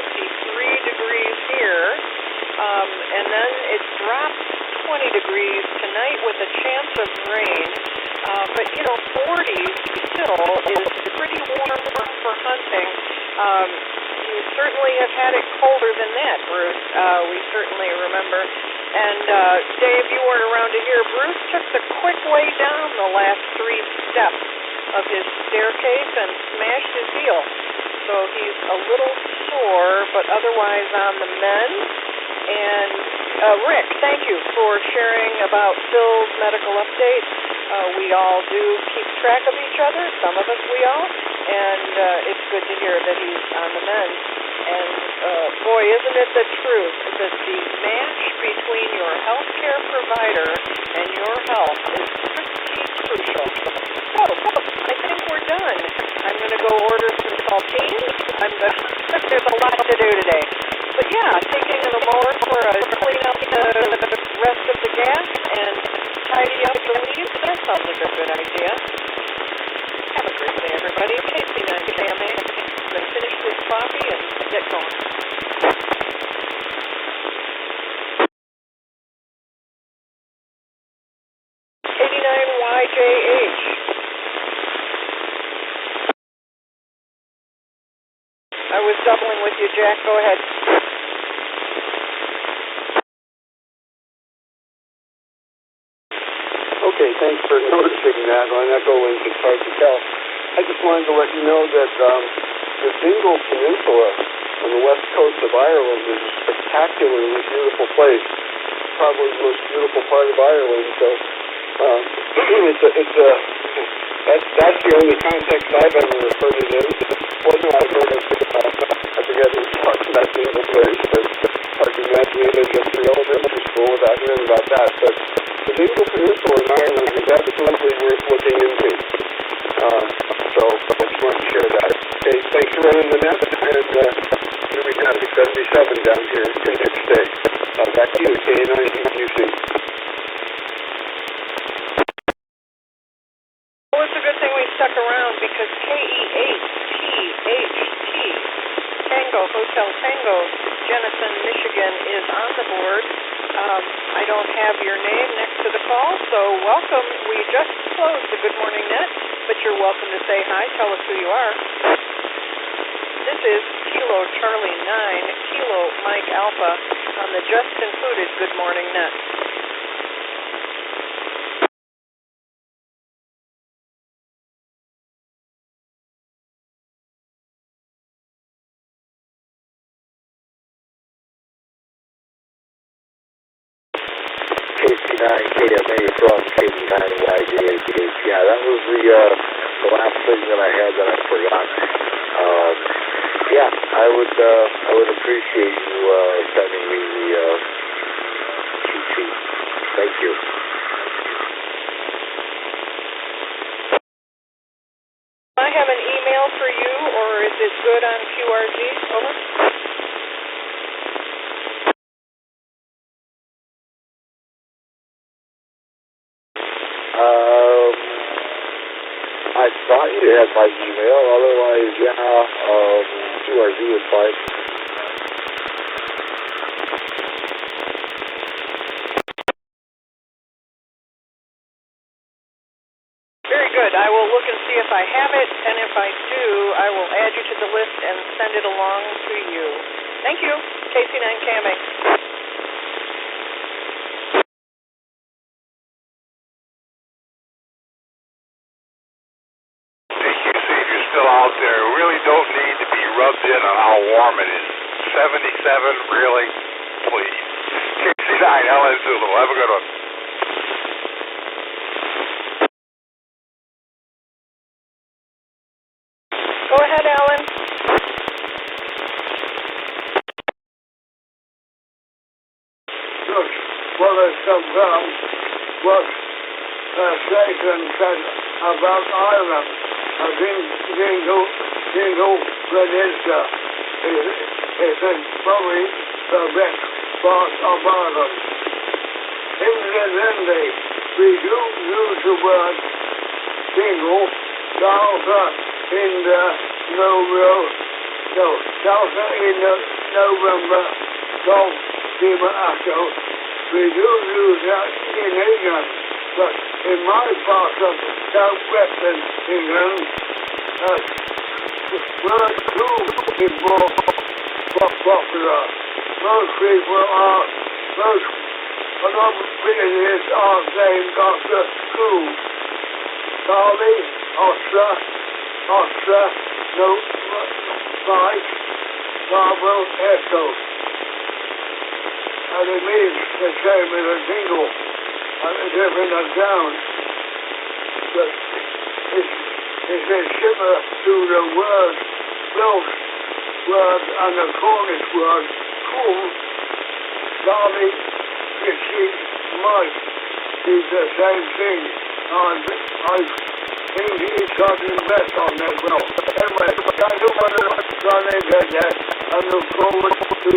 degrees here, and then it drops 20 degrees tonight with a chance of rain. But 40s still is pretty warm for hunting. You certainly have had it colder than that, Bruce. We certainly remember. And Dave, you weren't around to hear. Bruce took the quick way down the last 3 steps of his staircase and smashed his heel. So he's a little sore, but otherwise on the mend. And Rick, thank you for sharing about Phil's medical update. We all do keep track of each other, some of us we all, and it's good to hear that he's on the mend. And boy, isn't it the truth that the match between your healthcare provider and your health is pretty crucial. So, I think we're done. I'm going to go order some saltines. There's a lot to do today. But yeah, taking the mower for a clean up the rest of the gas and tidy up the leaves, that sounds like a good idea. Have a great day, everybody. KC9 KMA. I'm going to finish this coffee and get going. YJH. I was doubling with you, Jack. Go ahead. Okay, thanks for noticing that on Echo Link. It's hard to tell. I just wanted to let you know that the Dingle Peninsula on the west coast of Ireland is a spectacularly beautiful place. Probably the most beautiful part of Ireland. So that's the only context I've ever heard it in. Wasn't I've heard of I forget who's talking about Dingle Place, but hard to imagine it as just the elementary school without hearing about that. But the Dingle Peninsula in Ireland is absolutely worth looking into. So I just wanted to share that. Hey, thanks for running the net, and here we go. It's 77 down here in next day. Back to you, K9UC. Well, it's a good thing we stuck around because KEHTHT, Tango, Hotel Tango, Jenison, Michigan, is on the board. I don't have your name next to the call, so welcome. We just closed the Good Morning Net, but you're welcome to say hi. Tell us who you are. This is Kilo Charlie 9, Kilo Mike Alpha on the just concluded Good Morning Net. KC9 KMA from KC9 YJH. Yeah, that was the last thing that I had that I forgot. Yeah, I would appreciate you sending me the cheat sheet. Thank you. I have an email for you, or is it good on QRG? Over. I thought you had my email. Otherwise, yeah, QRG is fine. Very good. I will look and see if I have it, and if I do, I will add you to the list and send it along to you. Thank you. KC9KMA. If you're still out there, really don't need to be rubbed in on how warm it is. 77, really? Please. KC9, LN Zulu. Have a good one. Go ahead, Alan. Look, what has come from what Sturgeon said about Ireland. I think Dingle Peninsula is probably the best part of Ireland. Incidentally, we do use the word Dingle Salsa in the Salsa in the November Golf Echo. We do use that in England, but in my part of southwestern England, word cool is more popular. Most people are, a lot of British are saying Dr. Cool. Charlie, Oscar, no, Mike, Bravo, Echo. And it means the same as a jingle and a different sound. But it's a similar to the word, Welsh word and the Cornish word, cool. Charlie, Richie, Mike is the same thing. I think he's got his best on that well. Anyway, I do want to try and get that and look forward to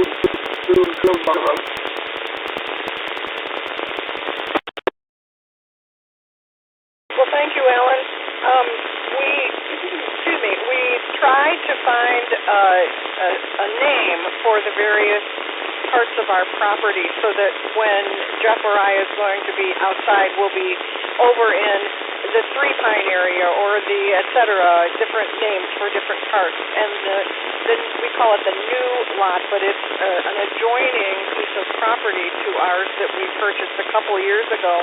tomorrow. Well, thank you, Alan. We tried to find a name for the various parts of our property so that when Jeff or I is going to be outside, we'll be over in the Three Pine area or the et cetera, different names for different parts. And we call it the new lot, but it's an adjoining piece of property to ours that we purchased a couple years ago.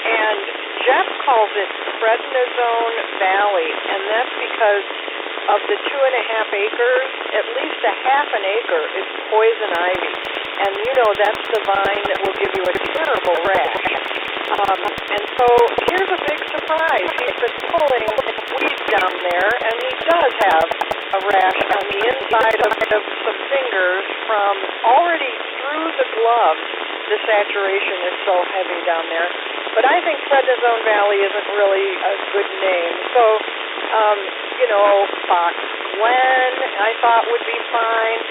And Jeff calls it Prednisone Valley, and that's because of the 2.5 acres, at least a half an acre is poison ivy. And you know that's the vine that will give you a terrible rash. And so here's a big surprise. He's been pulling weeds down there, and he does have a rash on the inside of some fingers from already through the gloves. The saturation is so heavy down there. But I think Prednisone Valley isn't really a good name. So, Fox Glen I thought would be fine.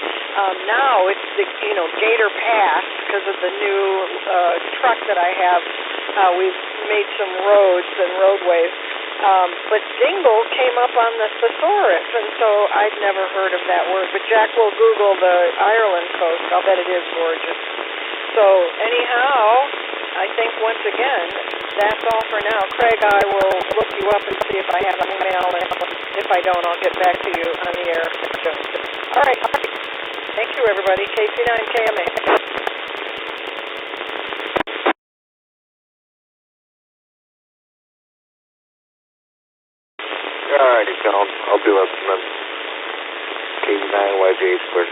Now it's the, Gator Pass because of the new truck that I have. We've made some roads and roadways. But Dingle came up on the thesaurus, and so I'd never heard of that word. But Jack will Google the Ireland coast. I'll bet it is gorgeous. So anyhow, I think once again, that's all for now. Craig, I will look you up and see if I have an email, and if I don't, I'll get back to you on the air. All right. Thank you, everybody. KC9KMA. Alrighty, Tom. I'll be listening. KC9YJ squared.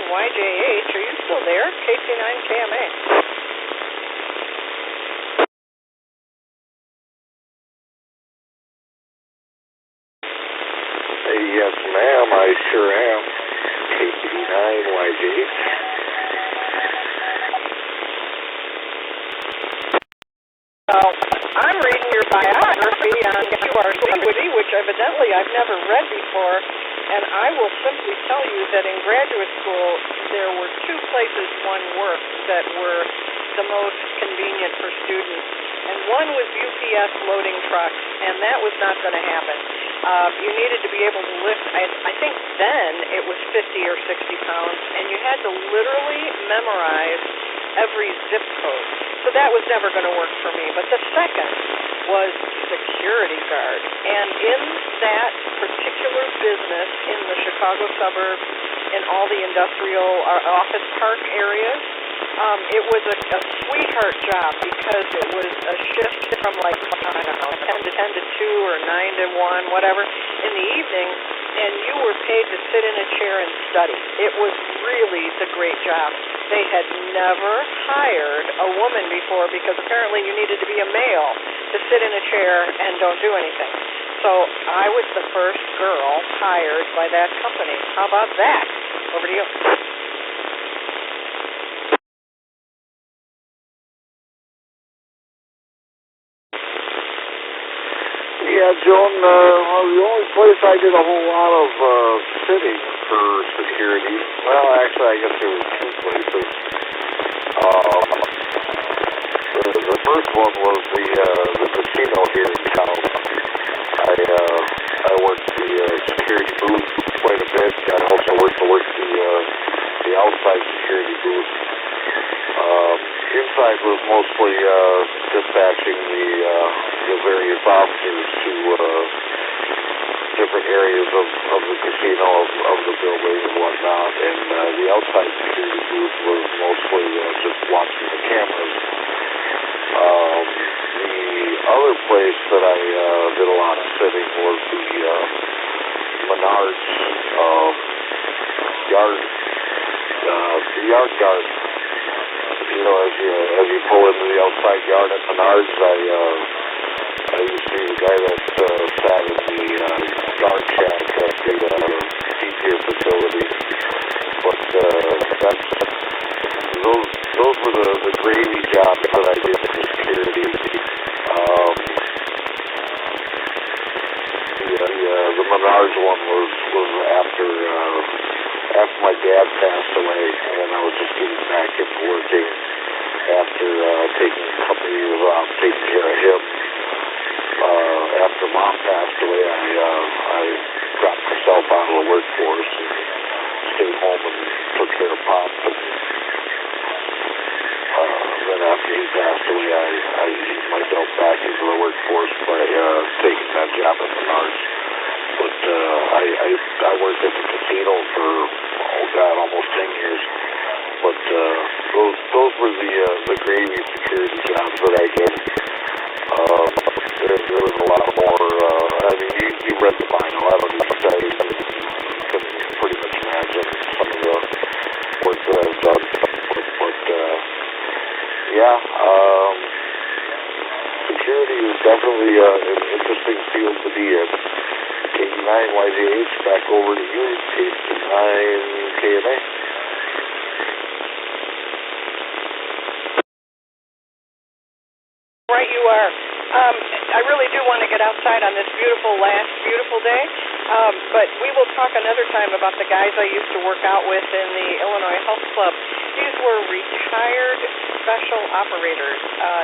YJH. Are you still there? KC9KMA. Yes, ma'am, I sure am. KC9YJH. Well, I'm reading your biography on QRC, which evidently I've never read before, and I will simply tell you that in graduate school there were two places one worked that were the most convenient for students, and one was UPS loading trucks, and that was not going to happen. You needed to be able to lift, I think then it was 50 or 60 pounds, and you had to literally memorize every zip code. So that was never going to work for me. But the second was security guard. And in that particular business in the Chicago suburbs, in all the industrial office park areas, it was a sweetheart job because it was a shift from like, I don't know, 10 to 2 or 9 to 1, whatever, in the evening, and you were paid to sit in a chair and study. It was really the great job. They had never hired a woman before because apparently you needed to be a male to sit in a chair and don't do anything. So I was the first girl hired by that company. How about that? Over to you. Yeah, Joan, well, the only place I did a whole lot of sitting for security, well, actually, I guess there were two places. The first one was the casino here in town. I worked the security booth quite a bit. I also worked the outside security booth. Inside was mostly dispatching the various officers to different areas of the casino, of the building and whatnot, and the outside security booth was mostly just watching the cameras. The other place that I did a lot of sitting was the Menards yard, the yard guard. You know, as you pull into the outside yard at Menards, I used to be the guy that sat in the guard shack at the CPS facility. But those were the gravy jobs that I did for security. The Menards one was after my dad passed away, and I was just getting back into working after taking a couple of years off, taking care of him. After Mom passed away, I dropped myself out of the workforce and stayed home and took care of Pop. And then after he passed away, I eased myself back into the workforce by taking that job at Menards. But I worked at the casino for, almost 10 years. But those were the gravy security jobs that I did. There was a lot more. I mean, you read the vinyl. I don't know if you can pretty much imagine some of the work that I've done. But yeah, security is definitely an interesting field to be in. KC9YJH, back over to you, KC9KMA. Right you are. I really do want to get outside on this beautiful day, but we will talk another time about the guys I used to work out with in the Illinois Health Club. These were retired special operators,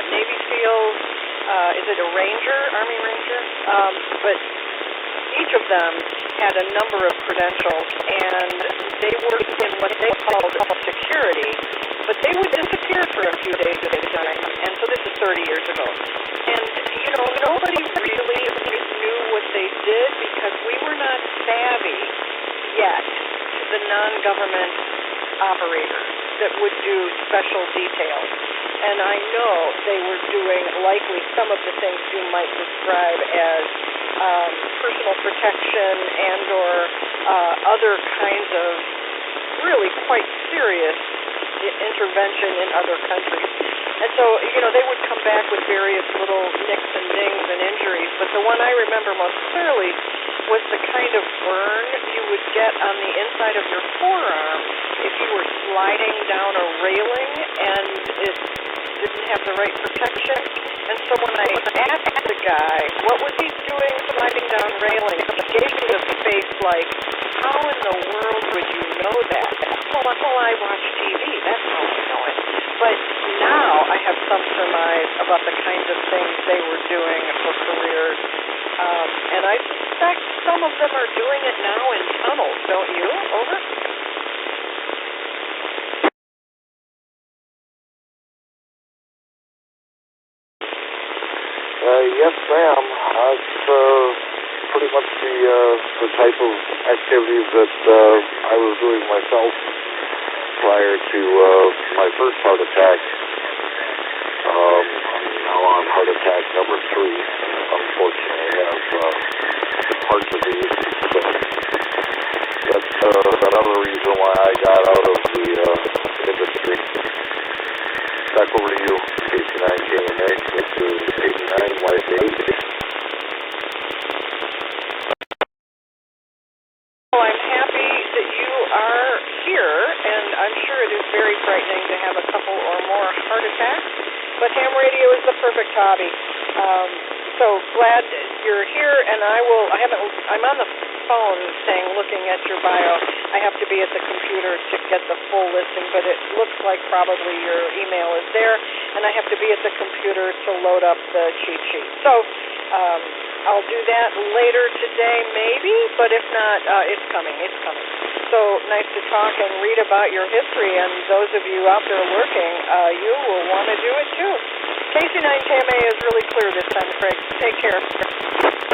Navy SEALs, is it a Ranger, Army Ranger? But each of them had a number of credentials, and they worked in what they called security, but they would disappear for a few days at a time, and so this is 30 years ago. And, nobody really knew what they did because we were not savvy yet to the non-government operators that would do special details. And I know they were doing likely some of the things you might describe as personal protection and or other kinds of really quite serious intervention in other countries. And so, they would come back with various little nicks and dings and injuries, but the one I remember most clearly was the kind of burn you would get on the inside of your forearm if you were sliding down a railing and it didn't have the right protection. And so when I asked the guy, what was he doing sliding down railings, he gave me the face like, how in the world would you know that? Well, I watch TV, that's how I know it. But now I have some surmise about the kinds of things they were doing for careers. And I suspect some of them are doing it now in tunnels, don't you? Over? Yes, ma'am. That's pretty much the type of activities that I was doing myself prior to my first heart attack. I'm now on heart attack number 3. Unfortunately, I have heart disease. So that's another reason why I got out of the industry. Back over to you, KC9KMA. This is 89 Life 8. Well, I'm happy that you are here, and I'm sure it is very frightening to have a couple or more heart attacks, but ham radio is the perfect hobby. So glad you're here, and I'm on the phone saying, looking at your bio, I have to be at the computer to get the full listing, but it looks like probably your email is there, and I have to be at the computer to load up the cheat sheet. So I'll do that later today, maybe, but if not, it's coming. So nice to talk and read about your history, and those of you out there lurking, you will want to do it too. KC9KMA is really clear this time, Craig. Take care.